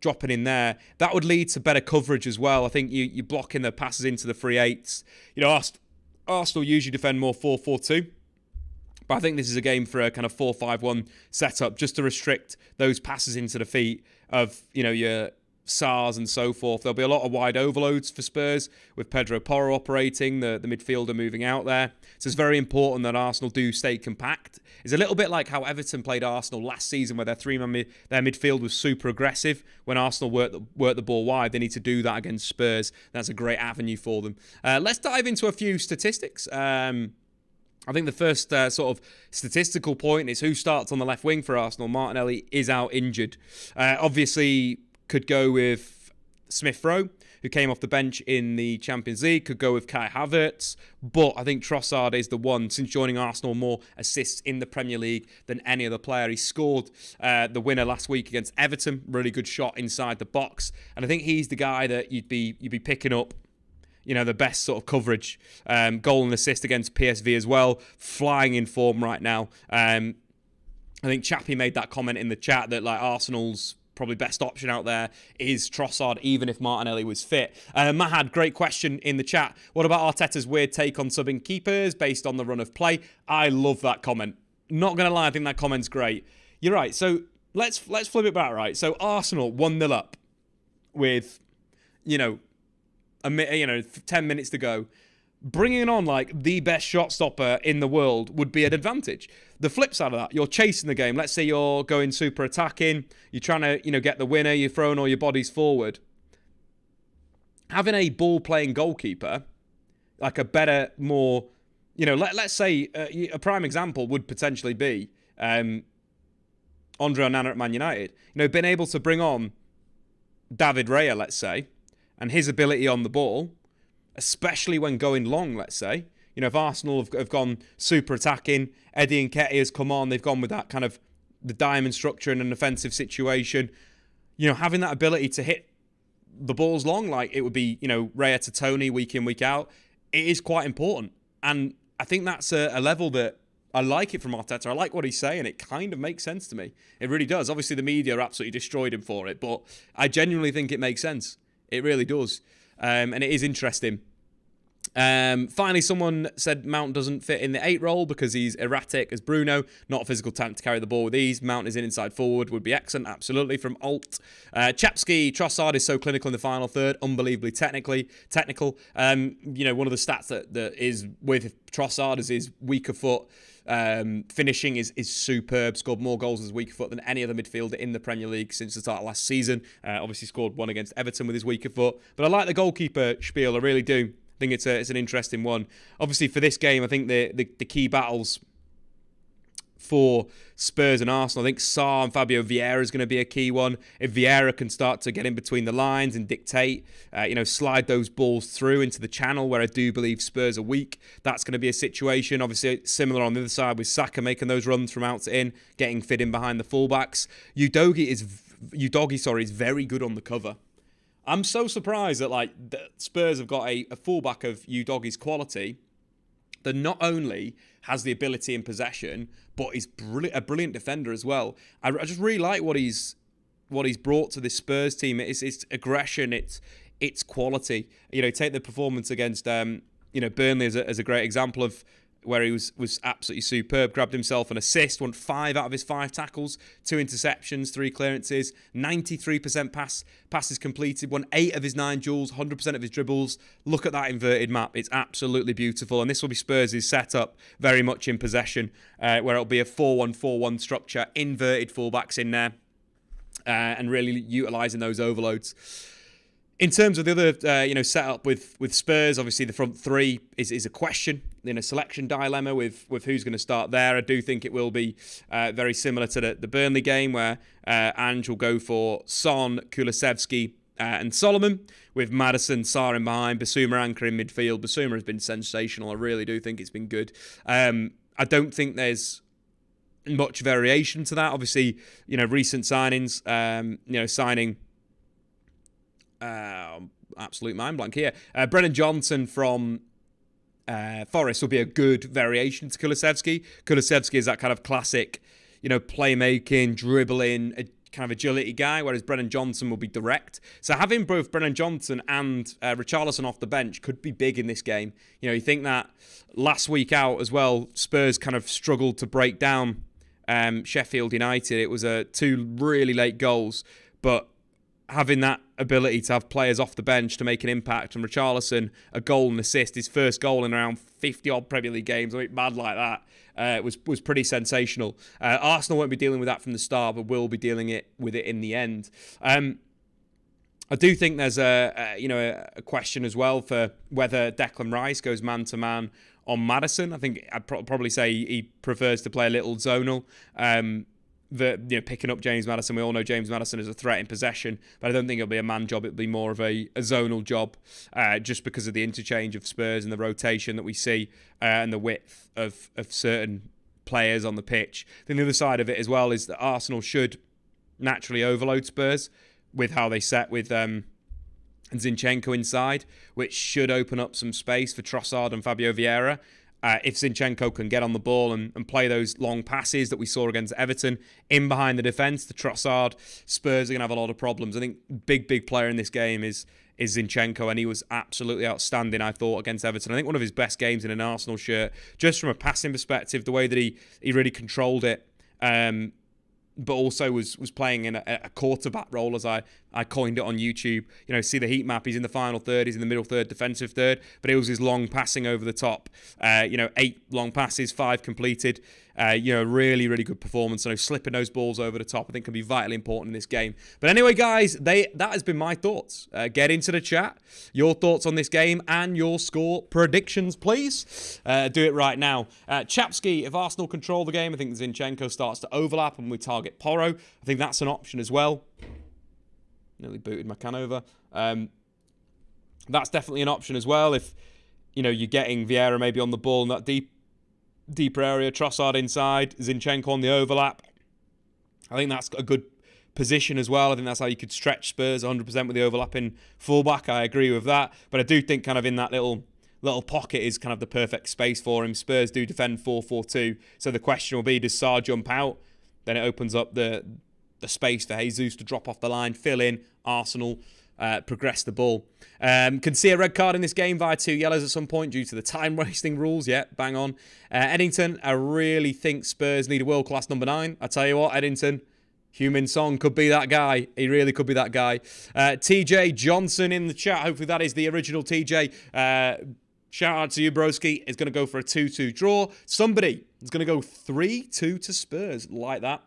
dropping in there. That would lead to better coverage as well. I think you're blocking the passes into the 3/8s. Arsenal usually defend more 4-4-2. But I think this is a game for a kind of 4-5-1 setup, just to restrict those passes into the feet of, your Sars and so forth. There'll be a lot of wide overloads for Spurs with Pedro Porro operating, the midfielder moving out there. So it's very important that Arsenal do stay compact. It's a little bit like how Everton played Arsenal last season, where their midfield was super aggressive. When Arsenal worked the ball wide, they need to do that against Spurs. That's a great avenue for them. Let's dive into a few statistics. I think the first sort of statistical point is who starts on the left wing for Arsenal. Martinelli is out injured. Obviously, could go with Smith-Rowe, who came off the bench in the Champions League. Could go with Kai Havertz. But I think Trossard is the one, since joining Arsenal, more assists in the Premier League than any other player. He scored the winner last week against Everton. Really good shot inside the box. And I think he's the guy that you'd be picking up, the best sort of coverage. Goal and assist against PSV as well. Flying in form right now. I think Chappie made that comment in the chat that Arsenal's probably best option out there is Trossard, even if Martinelli was fit. Mahad, great question in the chat. What about Arteta's weird take on subbing keepers based on the run of play? I love that comment. Not going to lie, I think that comment's great. You're right. So let's flip it back, right? So Arsenal 1-0 up with, 10 minutes to go. Bringing on the best shot stopper in the world would be an advantage. The flip side of that, you're chasing the game. Let's say you're going super attacking. You're trying to, get the winner. You're throwing all your bodies forward. Having a ball-playing goalkeeper, a better, more, let's say a prime example would potentially be Andre Onana at Man United. Being able to bring on David Raya, let's say, and his ability on the ball, especially when going long, let's say. If Arsenal have gone super attacking, Eddie Nketiah's come on, they've gone with that kind of the diamond structure in an offensive situation. Having that ability to hit the balls long, like it would be, Raya to Tony week in, week out, it is quite important. And I think that's a level that I like it from Arteta. I like what he's saying. It kind of makes sense to me. It really does. Obviously, the media absolutely destroyed him for it, but I genuinely think it makes sense. It really does. And it is interesting. Finally, someone said Mount doesn't fit in the 8 role because he's erratic as Bruno, not a physical talent to carry the ball with ease. Mount is an inside forward, would be excellent, absolutely, from Alt. Chapsky, Trossard is so clinical in the final third, unbelievably technical. One of the stats that is with Trossard is his weaker foot. Finishing is superb. Scored more goals with his weaker foot than any other midfielder in the Premier League since the start of last season. Obviously scored one against Everton with his weaker foot. But I like the goalkeeper spiel, I really do. I think it's an interesting one. Obviously for this game, I think the key battles for Spurs and Arsenal, I think Sarr and Fabio Vieira is going to be a key one. If Vieira can start to get in between the lines and dictate, slide those balls through into the channel where I do believe Spurs are weak, that's going to be a situation. Obviously, similar on the other side with Saka making those runs from out to in, getting fit in behind the fullbacks. Udogie is very good on the cover. I'm so surprised that Spurs have got a fullback of Udogie's quality that not only has the ability in possession, but is a brilliant defender as well. I just really like what he's brought to this Spurs team. It's aggression, it's quality. Take the performance against Burnley as a great example of where he was absolutely superb. Grabbed himself an assist, won 5 out of his 5 tackles, 2 interceptions, 3 clearances, 93% passes completed, won 8 of his 9 duels, 100% of his dribbles. Look at that inverted map. It's absolutely beautiful. And this will be Spurs' setup very much in possession, where it'll be a 4-1-4-1 structure, inverted fullbacks in there, and really utilising those overloads. In terms of the other, setup with Spurs, obviously the front 3 is a question in a selection dilemma with who's going to start there. I do think it will be very similar to the Burnley game, where Ange will go for Son, Kulusevski and Solomon, with Maddison, Sarr in behind, Bissouma anchor in midfield. Bissouma has been sensational. I really do think it's been good. I don't think there's much variation to that. Obviously, recent signings, signing... absolute mind blank here. Brennan Johnson from Forest will be a good variation to Kulusevski. Kulusevski is that kind of classic, playmaking, dribbling, kind of agility guy, whereas Brennan Johnson will be direct. So having both Brennan Johnson and Richarlison off the bench could be big in this game. You think that last week out as well, Spurs kind of struggled to break down Sheffield United. It was 2 really late goals, but having that ability to have players off the bench to make an impact, and Richarlison, a goal and assist, his first goal in around 50-odd Premier League games, mad like that, was pretty sensational. Arsenal won't be dealing with that from the start, but will be dealing with it in the end. I do think there's a question as well for whether Declan Rice goes man-to-man on Maddison. I think I'd probably say he prefers to play a little zonal. Picking up James Maddison. We all know James Maddison is a threat in possession, but I don't think it'll be a man job. It'll be more of a zonal job, just because of the interchange of Spurs and the rotation that we see, and the width of certain players on the pitch. Then the other side of it as well is that Arsenal should naturally overload Spurs with how they set with Zinchenko inside, which should open up some space for Trossard and Fabio Vieira. If Zinchenko can get on the ball and play those long passes that we saw against Everton in behind the defence, the Trossard, Spurs are going to have a lot of problems. I think big player in this game is Zinchenko, and he was absolutely outstanding, I thought, against Everton. I think one of his best games in an Arsenal shirt, just from a passing perspective, the way that he really controlled it, but also was playing in a quarterback role, as I coined it on YouTube. See the heat map. He's in the final third. He's in the middle third, defensive third. But it was his long passing over the top. 8 long passes, 5 completed. Really good performance. Slipping those balls over the top, I think, can be vitally important in this game. But anyway, guys, that has been my thoughts. Get into the chat. Your thoughts on this game and your score predictions, please. Do it right now. Chapsky, if Arsenal control the game, I think Zinchenko starts to overlap and we target Porro. I think that's an option as well. Nearly booted my can over. That's definitely an option as well. If you're getting Vieira maybe on the ball in that deeper area, Trossard inside, Zinchenko on the overlap. I think that's a good position as well. I think that's how you could stretch Spurs 100% with the overlapping fullback. I agree with that. But I do think kind of in that little pocket is kind of the perfect space for him. Spurs do defend 4-4-2. So the question will be, does Sarr jump out? Then it opens up the space for Jesus to drop off the line, fill in, Arsenal progress the ball. Can see a red card in this game via 2 yellows at some point due to the time-wasting rules. Yeah, bang on. Eddington, I really think Spurs need a world-class number 9. I tell you what, Eddington, Heung-min Son could be that guy. He really could be that guy. TJ Johnson in the chat. Hopefully that is the original TJ. Shout out to you, broski. It's going to go for a 2-2 draw. Somebody is going to go 3-2 to Spurs. Like that.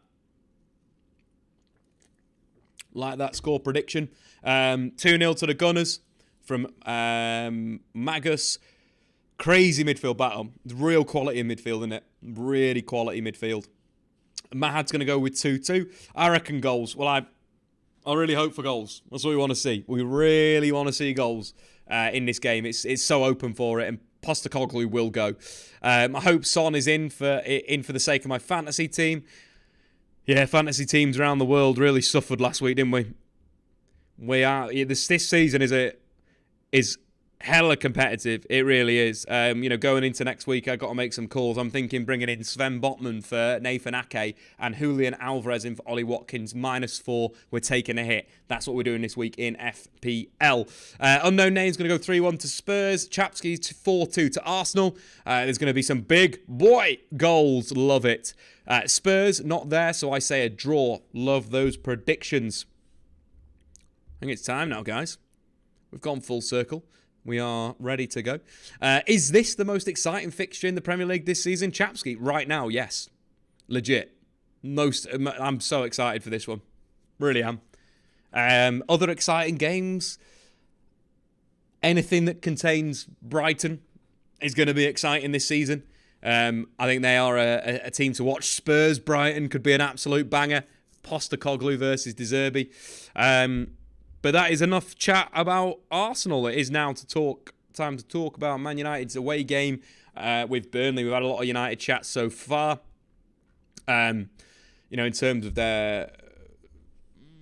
Like that score prediction. 2-0 to the Gunners from Magus. Crazy midfield battle. Real quality in midfield, isn't it? Really quality midfield. Mahad's going to go with 2-2. I reckon goals. Well, I really hope for goals. That's what we want to see. We really want to see goals in this game. It's so open for it, and Postecoglou will go. I hope Son is in for the sake of my fantasy team. Yeah, fantasy teams around the world really suffered last week, didn't we? This season is hella competitive. It really is. Going into next week, I've got to make some calls. I'm thinking bringing in Sven Botman for Nathan Ake and Julian Alvarez in for Ollie Watkins. -4. We're taking a hit. That's what we're doing this week in FPL. Unknown name's going to go 3-1 to Spurs. Chapsky's 4-2 to Arsenal. There's going to be some big boy goals. Love it. Spurs not there, so I say a draw. Love those predictions. I think it's time now, guys. We've gone full circle. We are ready to go. Is this the most exciting fixture in the Premier League this season? Chapsky, right now, yes. Legit. I'm so excited for this one. Really am. Other exciting games? Anything that contains Brighton is going to be exciting this season. I think they are a team to watch. Spurs, Brighton could be an absolute banger. Postecoglou versus De Zerbi. But that is enough chat about Arsenal. It is now time to talk about Man United's away game with Burnley. We've had a lot of United chat so far. In terms of the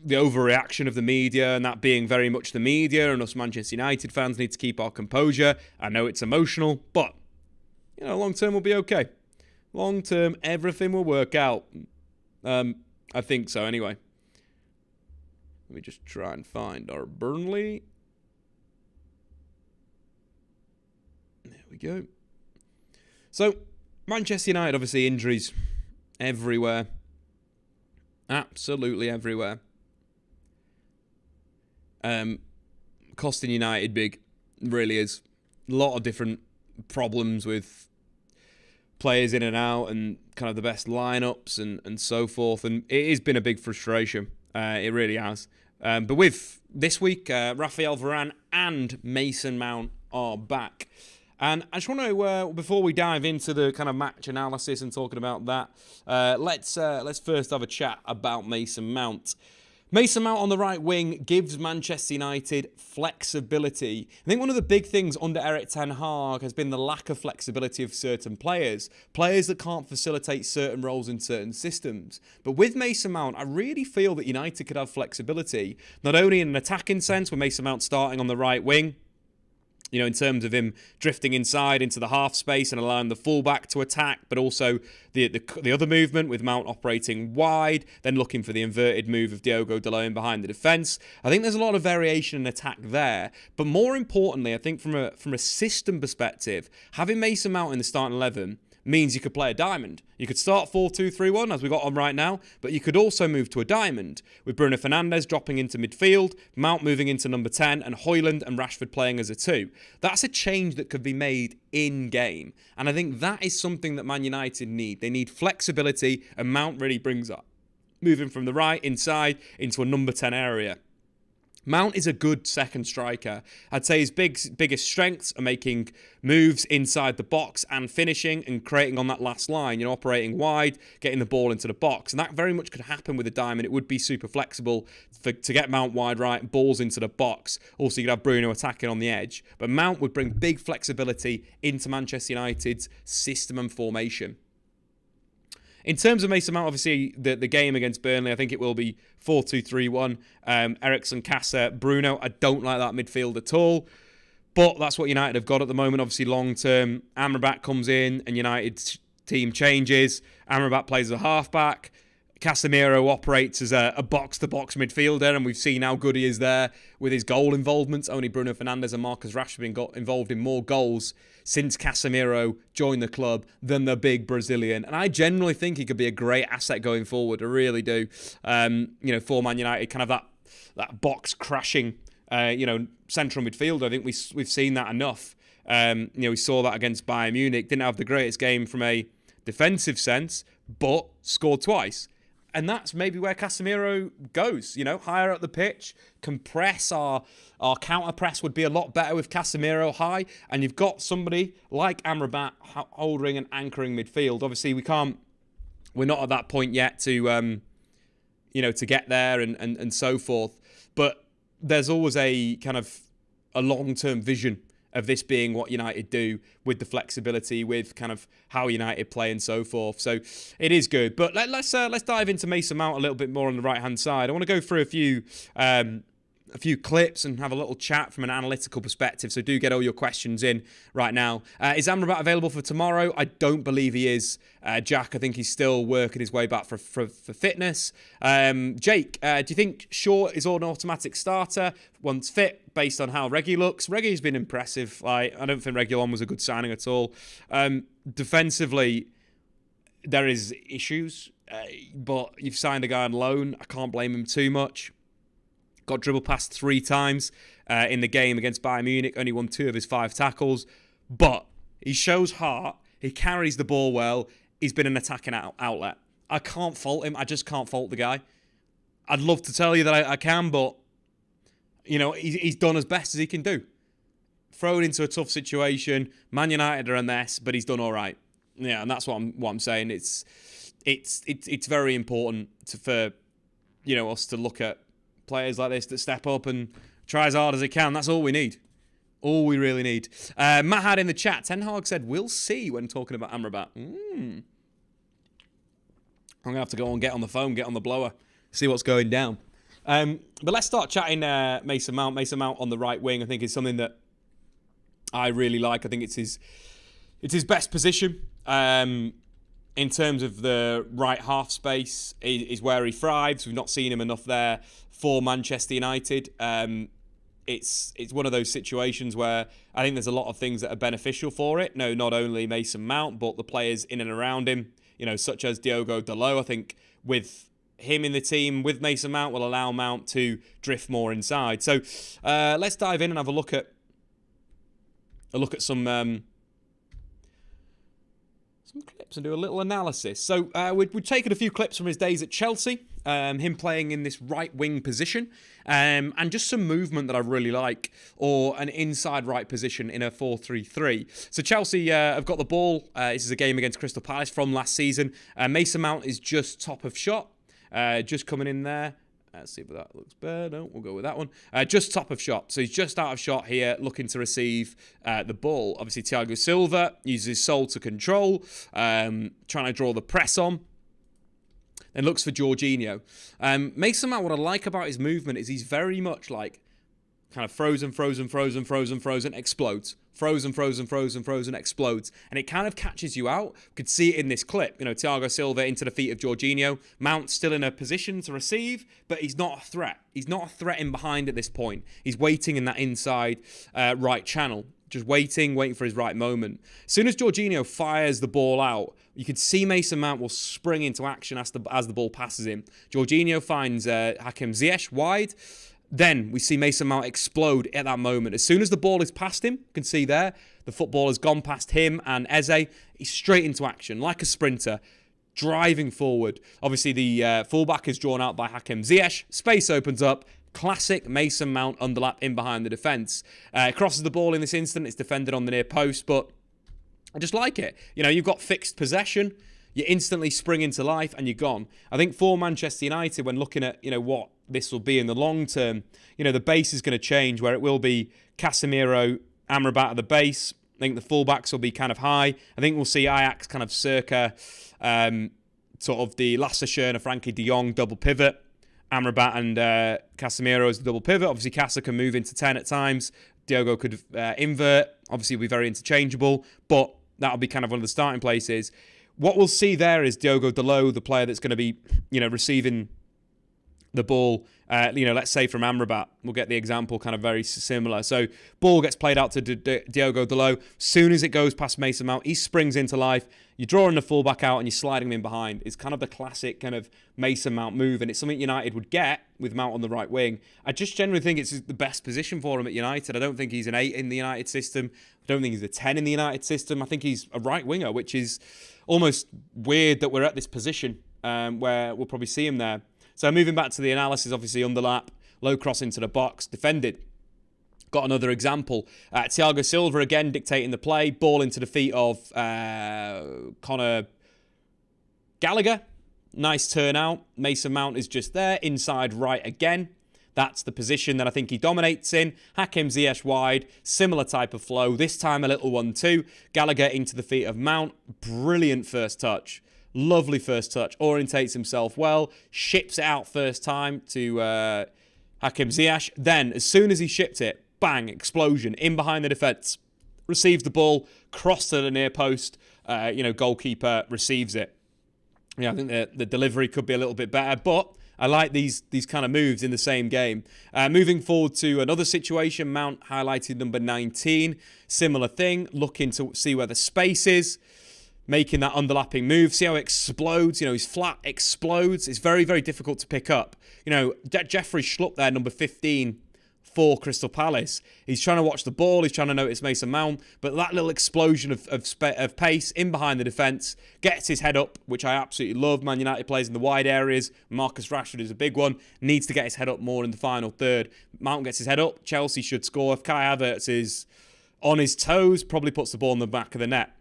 overreaction of the media, and that being very much the media, and us Manchester United fans need to keep our composure. I know it's emotional, but long term will be okay. Long term, everything will work out. I think so anyway. Let me just try and find our Burnley. There we go. So, Manchester United, obviously injuries everywhere. Absolutely everywhere. Costing United big. Really is. A lot of different problems with players in and out and kind of the best lineups and so forth. And it has been a big frustration. It really has. But with this week, Raphael Varane and Mason Mount are back. And I just want to, before we dive into the kind of match analysis and talking about that, let's first have a chat about Mason Mount. Mason Mount on the right wing gives Manchester United flexibility. I think one of the big things under Erik ten Hag has been the lack of flexibility of certain players. Players that can't facilitate certain roles in certain systems. But with Mason Mount, I really feel that United could have flexibility, not only in an attacking sense, with Mason Mount starting on the right wing, in terms of him drifting inside into the half space and allowing the fullback to attack, but also the other movement with Mount operating wide, then looking for the inverted move of Diogo Dalot behind the defence. I think there's a lot of variation in attack there, but more importantly, I think from a system perspective, having Mason Mount in the starting 11 means you could play a diamond. You could start 4-2-3-1 as we got on right now, but you could also move to a diamond with Bruno Fernandes dropping into midfield, Mount moving into number 10, and Højlund and Rashford playing as a 2. That's a change that could be made in-game, and I think that is something that Man United need. They need flexibility, and Mount really brings up, moving from the right inside into a number 10 area. Mount is a good second striker. I'd say his biggest strengths are making moves inside the box and finishing and creating on that last line, operating wide, getting the ball into the box. And that very much could happen with a diamond. It would be super flexible to get Mount wide right, balls into the box. Also, you could have Bruno attacking on the edge. But Mount would bring big flexibility into Manchester United's system and formation. In terms of Mason Mount, obviously, the game against Burnley, I think it will be 4-2-3-1. Eriksen, Casa, Bruno. I don't like that midfield at all. But that's what United have got at the moment. Obviously, long-term, Amrabat comes in and United's team changes. Amrabat plays as a half-back. Casemiro operates as a box-to-box midfielder, and we've seen how good he is there with his goal involvements. Only Bruno Fernandes and Marcus Rashford got involved in more goals since Casemiro joined the club than the big Brazilian. And I generally think he could be a great asset going forward. I really do. For Man United, kind of that box-crashing, central midfielder. I think we've seen that enough. We saw that against Bayern Munich. Didn't have the greatest game from a defensive sense, but scored twice. And that's maybe where Casemiro goes, higher up the pitch, compress. Our counter-press would be a lot better with Casemiro high. And you've got somebody like Amrabat holding and anchoring midfield. Obviously, we're not at that point yet to get there and so forth. But there's always a kind of a long-term vision of this being what United do with the flexibility, with kind of how United play and so forth. So it is good. But let's dive into Mason Mount a little bit more on the right-hand side. I want to go through a a few clips and have a little chat from an analytical perspective. So do get all your questions in right now. Is Amrabat available for tomorrow? I don't believe he is. Jack, I think he's still working his way back for fitness. Jake, do you think Shaw is an automatic starter once fit based on how Reggie looks? Reggie's been impressive. I don't think Reguilon was a good signing at all. Defensively, there is issues, but you've signed a guy on loan. I can't blame him too much. Got dribbled past 3 times in the game against Bayern Munich. Only won 2 of his 5 tackles. But he shows heart. He carries the ball well. He's been an attacking outlet. I can't fault him. I just can't fault the guy. I'd love to tell you that I can, but you know he's done as best as he can do. Thrown into a tough situation. Man United are a mess, but he's done all right. Yeah, and that's what I'm saying. It's very important for us to look at players like this that step up and try as hard as they can. That's all we need. All we really need. Matt had in the chat, Ten Hag said, we'll see when talking about Amrabat. I'm going to have to go and get on the phone, get on the blower, see what's going down. But let's start chatting Mason Mount. Mason Mount on the right wing, I think, is something that I really like. I think it's his best position. In terms of the right half space is where he thrives. We've not seen him enough there for Manchester United. It's one of those situations where I think there's a lot of things that are beneficial for it. No, not only Mason Mount, but the players in and around him, such as Diogo Dalot. I think with him in the team, with Mason Mount, will allow Mount to drift more inside. So let's dive in and have a look at some clips and do a little analysis. So we've taken a few clips from his days at Chelsea, him playing in this right wing position, and just some movement that I really like, or an inside right position in a 4-3-3. So Chelsea have got the ball. This is a game against Crystal Palace from last season. Mason Mount is just top of shot, just coming in there. Let's see if that looks better. No, we'll go with that one. Just top of shot. So he's just out of shot here, looking to receive the ball. Obviously, Thiago Silva uses his soul to control, trying to draw the press on. Then looks for Jorginho. Mason Mount, what I like about his movement is he's very much like kind of frozen, explodes. Frozen, explodes. And it kind of catches you out. You could see it in this clip. Thiago Silva into the feet of Jorginho. Mount still in a position to receive, but he's not a threat. He's not a threat in behind at this point. He's waiting in that inside right channel. Just waiting for his right moment. As soon as Jorginho fires the ball out, you could see Mason Mount will spring into action as the ball passes him. Jorginho finds Hakim Ziyech wide. Then we see Mason Mount explode at that moment. As soon as the ball is past him, you can see there, the football has gone past him and Eze. He's straight into action, like a sprinter, driving forward. Obviously, the fullback is drawn out by Hakim Ziyech. Space opens up. Classic Mason Mount underlap in behind the defence. Crosses the ball in this instant. It's defended on the near post, but I just like it. You've got fixed possession. You instantly spring into life and you're gone. I think for Manchester United, when looking at what this will be in the long term, the base is going to change, where it will be Casemiro, Amrabat at the base. I think the fullbacks will be kind of high. I think we'll see Ajax kind of circa sort of the Lasse-Schöne, Frankie de Jong double pivot. Amrabat and Casemiro as the double pivot. Obviously, Casa can move into 10 at times. Diogo could invert. Obviously, will be very interchangeable, but that'll be kind of one of the starting places. What we'll see there is Diogo Dalot, the player that's going to be, receiving the ball, let's say from Amrabat. We'll get the example kind of very similar. So ball gets played out to Diogo Dalot. Soon as it goes past Mason Mount, he springs into life. You're drawing the fullback out and you're sliding him in behind. It's kind of the classic kind of Mason Mount move, and it's something United would get with Mount on the right wing. I just generally think it's the best position for him at United. I don't think he's an 8 in the United system. I don't think he's a 10 in the United system. I think he's a right winger, which is almost weird that we're at this position where we'll probably see him there. So moving back to the analysis, obviously underlap, low cross into the box, defended. Got another example. Thiago Silva again dictating the play, ball into the feet of Conor Gallagher. Nice turnout. Mason Mount is just there, inside right again. That's the position that I think he dominates in. Hakim Ziyech wide, similar type of flow. This time a little 1-2. Gallagher into the feet of Mount. Brilliant first touch. Lovely first touch. Orientates himself well. Ships it out first time to Hakim Ziyech. Then, as soon as he shipped it, bang, explosion, in behind the defence. Receives the ball, cross to the near post. Goalkeeper receives it. I think the delivery could be a little bit better, but I like these kind of moves in the same game. Moving forward to another situation, Mount highlighted number 19. Similar thing, looking to see where the space is, making that underlapping move. See how it explodes? His flat explodes. It's very, very difficult to pick up. Jeffrey Schlupp there, number 15, for Crystal Palace. He's trying to watch the ball. He's trying to notice Mason Mount. But that little explosion of pace in behind the defence gets his head up, which I absolutely love. Man United plays in the wide areas. Marcus Rashford is a big one. Needs to get his head up more in the final third. Mount gets his head up. Chelsea should score. If Kai Havertz is on his toes, probably puts the ball in the back of the net.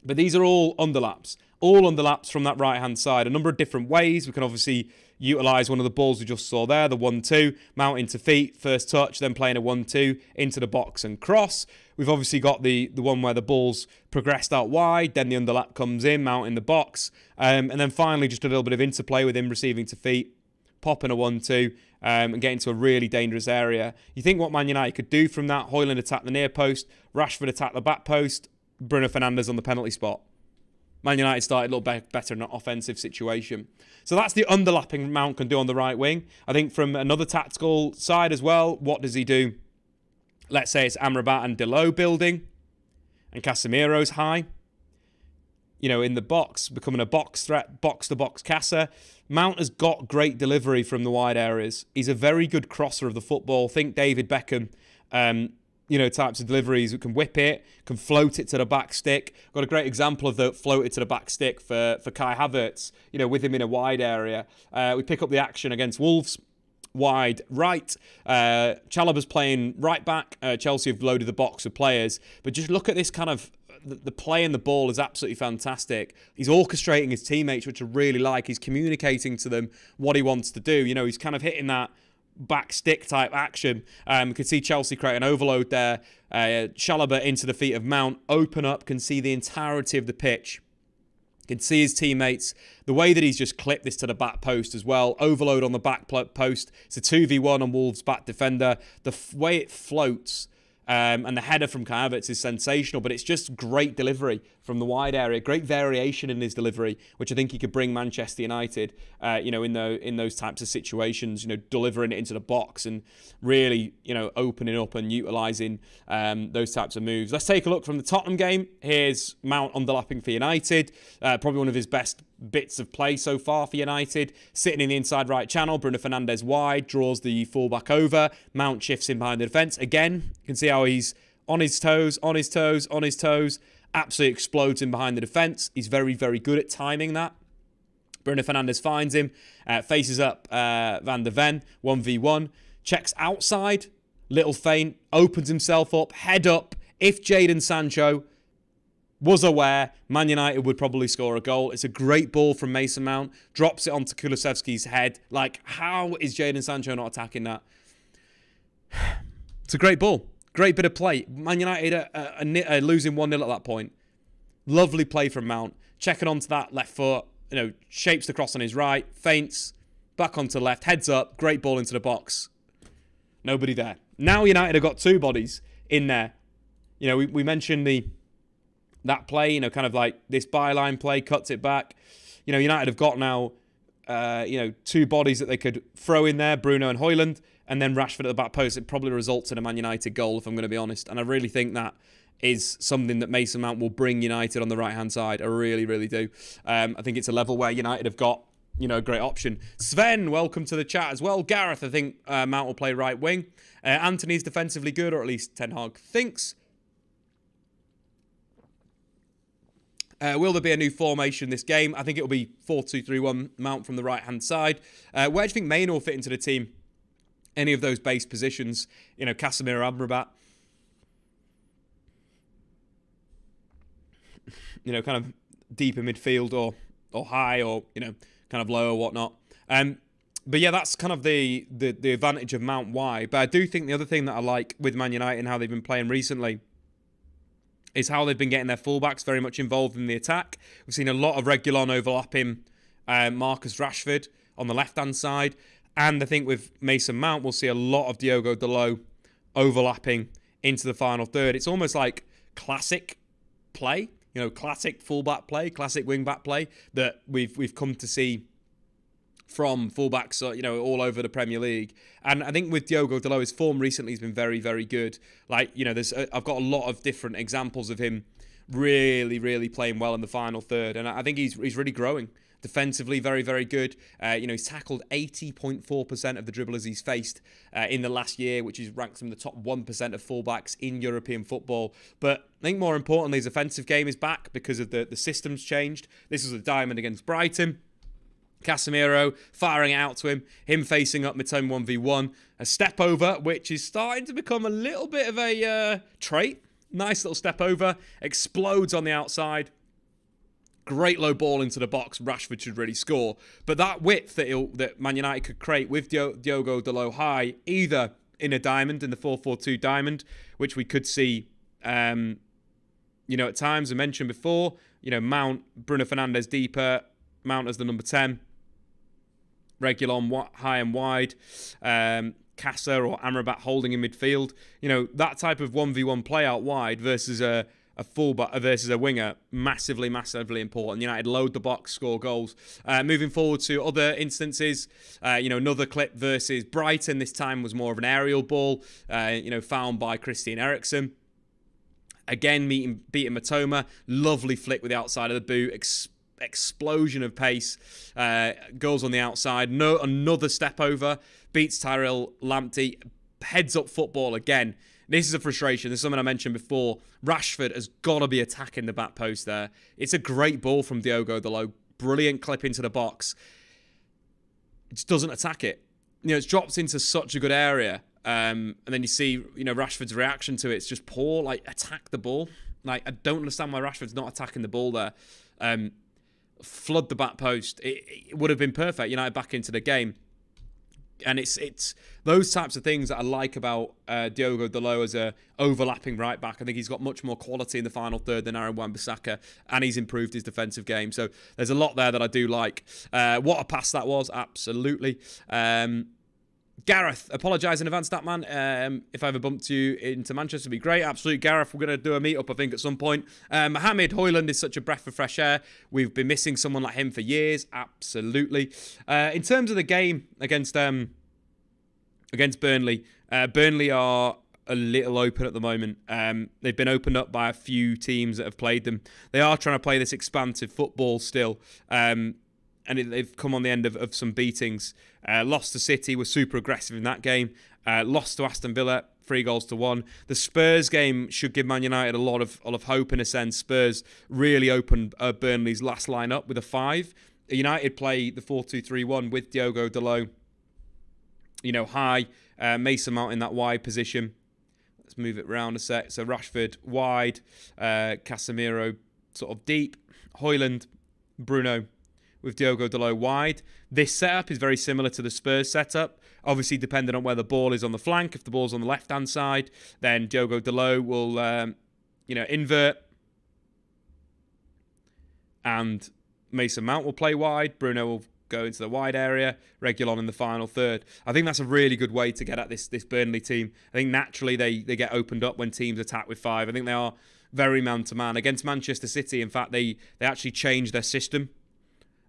But these are all underlaps. All underlaps from that right-hand side. A number of different ways. We can obviously utilise one of the balls we just saw there, the 1-2. Mount into feet, first touch, then playing a 1-2 into the box and cross. We've obviously got the one where the ball's progressed out wide, then the underlap comes in, Mount in the box. And then finally just a little bit of interplay with him receiving to feet, popping a 1-2, and getting to a really dangerous area. You think what Man United could do from that? Højlund attack the near post, Rashford attack the back post, Bruno Fernandes on the penalty spot. Man United started a little better in an offensive situation. So that's the underlapping Mount can do on the right wing. I think from another tactical side as well, what does he do? Let's say it's Amrabat and Delot building, and Casemiro's high. In the box, becoming a box threat, box-to-box Casa. Mount has got great delivery from the wide areas. He's a very good crosser of the football. Think David Beckham, types of deliveries. We can whip it, can float it to the back stick. Got a great example of the floated to the back stick for Kai Havertz, with him in a wide area. We pick up the action against Wolves, wide right. Chalobah's playing right back. Chelsea have loaded the box with players. But just look at this kind of, the play and the ball is absolutely fantastic. He's orchestrating his teammates, which I really like. He's communicating to them what he wants to do. He's kind of hitting that back stick type action. You can see Chelsea create an overload there. Chalobah into the feet of Mount, open up, can see the entirety of the pitch. Can see his teammates. The way that he's just clipped this to the back post as well. Overload on the back post. It's a 2v1 on Wolves' back defender. The way it floats and the header from Kai Havertz is sensational, but it's just great delivery from the wide area. Great variation in his delivery, which I think he could bring Manchester United, in those types of situations, delivering it into the box and really, opening up and utilising those types of moves. Let's take a look from the Tottenham game. Here's Mount underlapping for United. Probably one of his best bits of play so far for United. Sitting in the inside right channel, Bruno Fernandes wide, draws the fullback over. Mount shifts in behind the defence. Again, you can see how he's on his toes, on his toes, on his toes. Absolutely explodes in behind the defence. He's very, very good at timing that. Bruno Fernandes finds him, faces up Van der Ven, 1v1, checks outside, little feint, opens himself up, head up. If Jadon Sancho was aware, Man United would probably score a goal. It's a great ball from Mason Mount, drops it onto Kulusevski's head. How is Jadon Sancho not attacking that? It's a great ball. Great bit of play. Man United are losing 1-0 at that point. Lovely play from Mount. Checking onto that left foot. Shapes the cross on his right. Feints. Back onto the left. Heads up. Great ball into the box. Nobody there. Now United have got two bodies in there. We mentioned that play, kind of like this byline play, cuts it back. United have got now, two bodies that they could throw in there, Bruno and Højlund, and then Rashford at the back post. It probably results in a Man United goal, if I'm going to be honest. And I really think that is something that Mason Mount will bring United on the right-hand side. I really, really do. I think it's a level where United have got, a great option. Sven, welcome to the chat as well. Gareth, I think Mount will play right wing. Antony's defensively good, or at least Ten Hag thinks. Will there be a new formation this game? I think it will be 4-2-3-1, Mount from the right-hand side. Where do you think Maino will fit into the team? Any of those base positions? Casemiro, Amrabat. Kind of deep in midfield or high or, kind of low or whatnot. But yeah, that's kind of the advantage of Mount. Why? But I do think the other thing that I like with Man United and how they've been playing recently is how they've been getting their fullbacks very much involved in the attack. We've seen a lot of Reguilon overlapping Marcus Rashford on the left-hand side. And I think with Mason Mount, we'll see a lot of Diogo Dalot overlapping into the final third. It's almost like classic play, classic fullback play, classic wing-back play that we've come to see from fullbacks, all over the Premier League. And I think with Diogo Dalot, his form recently has been very, very good. I've got a lot of different examples of him really, really playing well in the final third. And I think he's really growing. Defensively, very, very good. He's tackled 80.4% of the dribblers he's faced in the last year, which is ranks him in the top 1% of fullbacks in European football. But I think more importantly, his offensive game is back because of the systems changed. This was a diamond against Brighton. Casemiro firing out to him facing up Mitoma 1v1. A step over, which is starting to become a little bit of a trait. Nice little step over. Explodes on the outside. Great low ball into the box. Rashford should really score. But that width that Man United could create with Diogo Dalot high, either in a diamond, in the 4-4-2 diamond, which we could see, at times I mentioned before, Mount, Bruno Fernandes deeper, Mount as the number 10, Reguilon high and wide, Casa or Amrabat holding in midfield. That type of 1v1 play out wide versus a fullback versus a winger, massively, massively important. United load the box, score goals. Moving forward to other instances, another clip versus Brighton. This time was more of an aerial ball, found by Christian Eriksen. Again, beating Mitoma. Lovely flick with the outside of the boot. Explosion of pace. Goals on the outside. Another step over. Beats Tyrell Lamptey. Heads up football again. This is a frustration. This is something I mentioned before. Rashford has got to be attacking the back post there. It's a great ball from Diogo Dalot. Brilliant clip into the box. It just doesn't attack it. It's dropped into such a good area. And then you see, Rashford's reaction to it. It's just poor. Attack the ball. I don't understand why Rashford's not attacking the ball there. Flood the back post. It would have been perfect. United back into the game. And it's those types of things that I like about Diogo Dalot as a overlapping right back. I think he's got much more quality in the final third than Aaron Wan-Bissaka, and he's improved his defensive game. So there's a lot there that I do like. What a pass that was, absolutely. Gareth, apologise in advance, Statman. If I ever bumped you into Manchester, it'd be great. Absolutely, Gareth. We're going to do a meet-up, I think, at some point. Mohamed Højlund is such a breath of fresh air. We've been missing someone like him for years. Absolutely. In terms of the game against Burnley, Burnley are a little open at the moment. They've been opened up by a few teams that have played them. They are trying to play this expansive football still. And they've come on the end of some beatings. Lost to City, were super aggressive in that game. Lost to Aston Villa, 3-1. The Spurs game should give Man United a lot of hope in a sense. Spurs really opened Burnley's last line-up with a 5. United play the 4-2-3-1 with Diogo Dalot, high. Mason Mount in that wide position. Let's move it round a sec. So Rashford wide, Casemiro sort of deep, Højlund, Bruno with Diogo Dalot wide. This setup is very similar to the Spurs setup. Obviously, depending on where the ball is on the flank. If the ball's on the left-hand side, then Diogo Dalot will, invert. And Mason Mount will play wide. Bruno will go into the wide area. Reguilon in the final third. I think that's a really good way to get at this Burnley team. I think naturally they get opened up when teams attack with 5. I think they are very man-to-man. Against Manchester City, in fact, they actually changed their system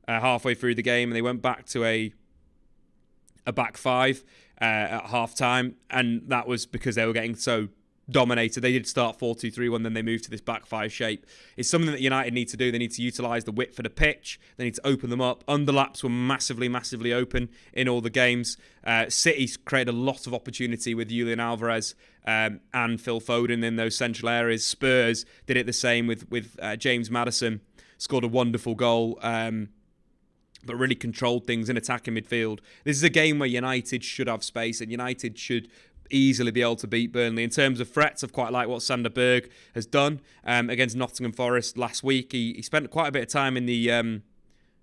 halfway through the game, and they went back to a back 5 at half-time, and that was because they were getting so dominated. They did start 4-2-3-1, then they moved to this back 5 shape. It's something that United need to do. They need to utilise the width of the pitch. They need to open them up. Underlaps were massively, massively open in all the games. City's created a lot of opportunity with Julian Alvarez and Phil Foden in those central areas. Spurs did it the same with James Maddison. Scored a wonderful goal. But really controlled things in attacking midfield. This is a game where United should have space, and United should easily be able to beat Burnley. In terms of threats, I've quite liked what Sander Berg has done against Nottingham Forest last week. He spent quite a bit of time in the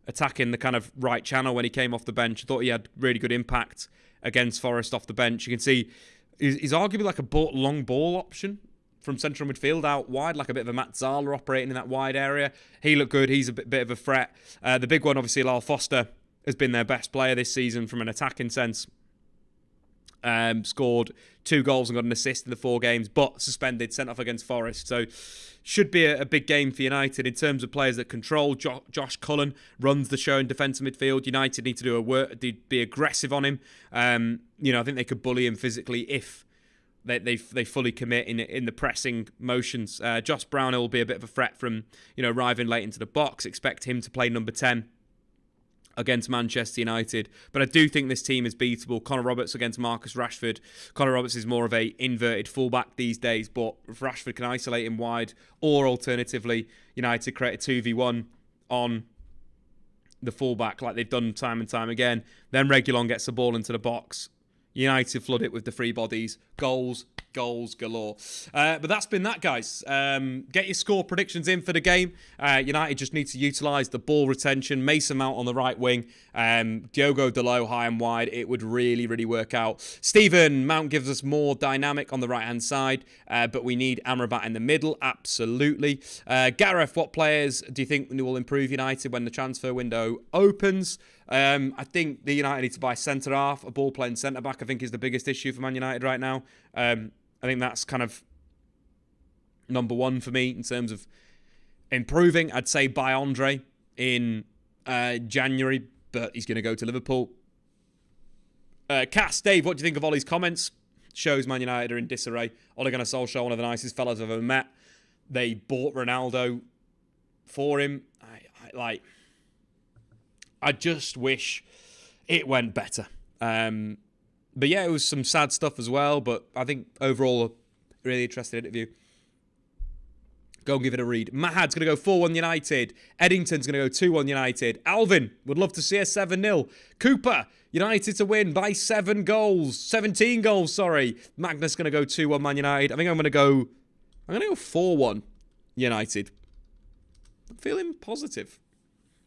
attacking the kind of right channel when he came off the bench. I thought he had really good impact against Forest off the bench. You can see he's arguably like a long ball option from central midfield out wide, like a bit of a Matt Zala operating in that wide area. He looked good. He's a bit of a threat. The big one, obviously, Lyle Foster has been their best player this season from an attacking sense. Scored 2 goals and got an assist in the 4 games, but suspended, sent off against Forest. So should be a big game for United in terms of players that control. Josh Cullen runs the show in defensive midfield. United need to be aggressive on him. I think they could bully him physically if they fully commit in the pressing motions. Josh Brownhill will be a bit of a threat from arriving late into the box. Expect him to play number 10 against Manchester United. But I do think this team is beatable. Connor Roberts against Marcus Rashford. Connor Roberts is more of a inverted fullback these days, but if Rashford can isolate him wide, or alternatively, United create a 2v1 on the fullback like they've done time and time again, then Reguilon gets the ball into the box. United flood it with the free bodies. Goals galore. But that's been that, guys. Get your score predictions in for the game. United just need to utilise the ball retention. Mason Mount on the right wing. Diogo Dalot high and wide. It would really, really work out. Stephen, Mount gives us more dynamic on the right-hand side, but we need Amrabat in the middle. Absolutely. Gareth, what players do you think will improve United when the transfer window opens? I think the United need to buy centre-half. A ball-playing centre-back, I think, is the biggest issue for Man United right now. I think that's kind of number 1 for me in terms of improving. I'd say buy Andre in January, but he's going to go to Liverpool. Cass, Dave, what do you think of Ollie's comments? Shows Man United are in disarray. Ole Gunnar Solskjaer, one of the nicest fellas I've ever met. They bought Ronaldo for him. I just wish it went better. But yeah, it was some sad stuff as well. But I think overall, a really interesting interview. Go and give it a read. Mahad's going to go 4-1 United. Eddington's going to go 2-1 United. Alvin would love to see a 7-0. Cooper, United to win by 17 goals, sorry. Magnus going to go 2-1 Man United. I think I'm going to go 4-1 United. I'm feeling positive.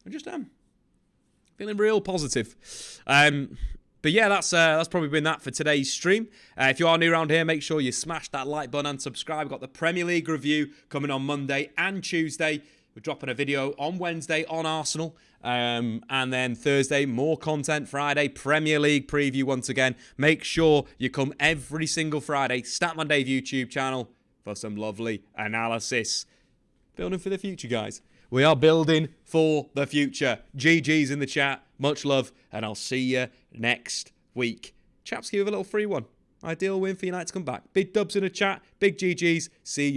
I just am. Feeling real positive. But yeah, that's probably been that for today's stream. If you are new around here, make sure you smash that like button and subscribe. We've got the Premier League review coming on Monday and Tuesday. We're dropping a video on Wednesday on Arsenal. And then Thursday, more content. Friday, Premier League preview once again. Make sure you come every single Friday. Statman Dave YouTube channel for some lovely analysis. Building for the future, guys. We are building for the future. GG's in the chat. Much love, and I'll see you next week. Chaps, give a little free one. Ideal win for United to come back. Big dubs in the chat. Big GG's. See you.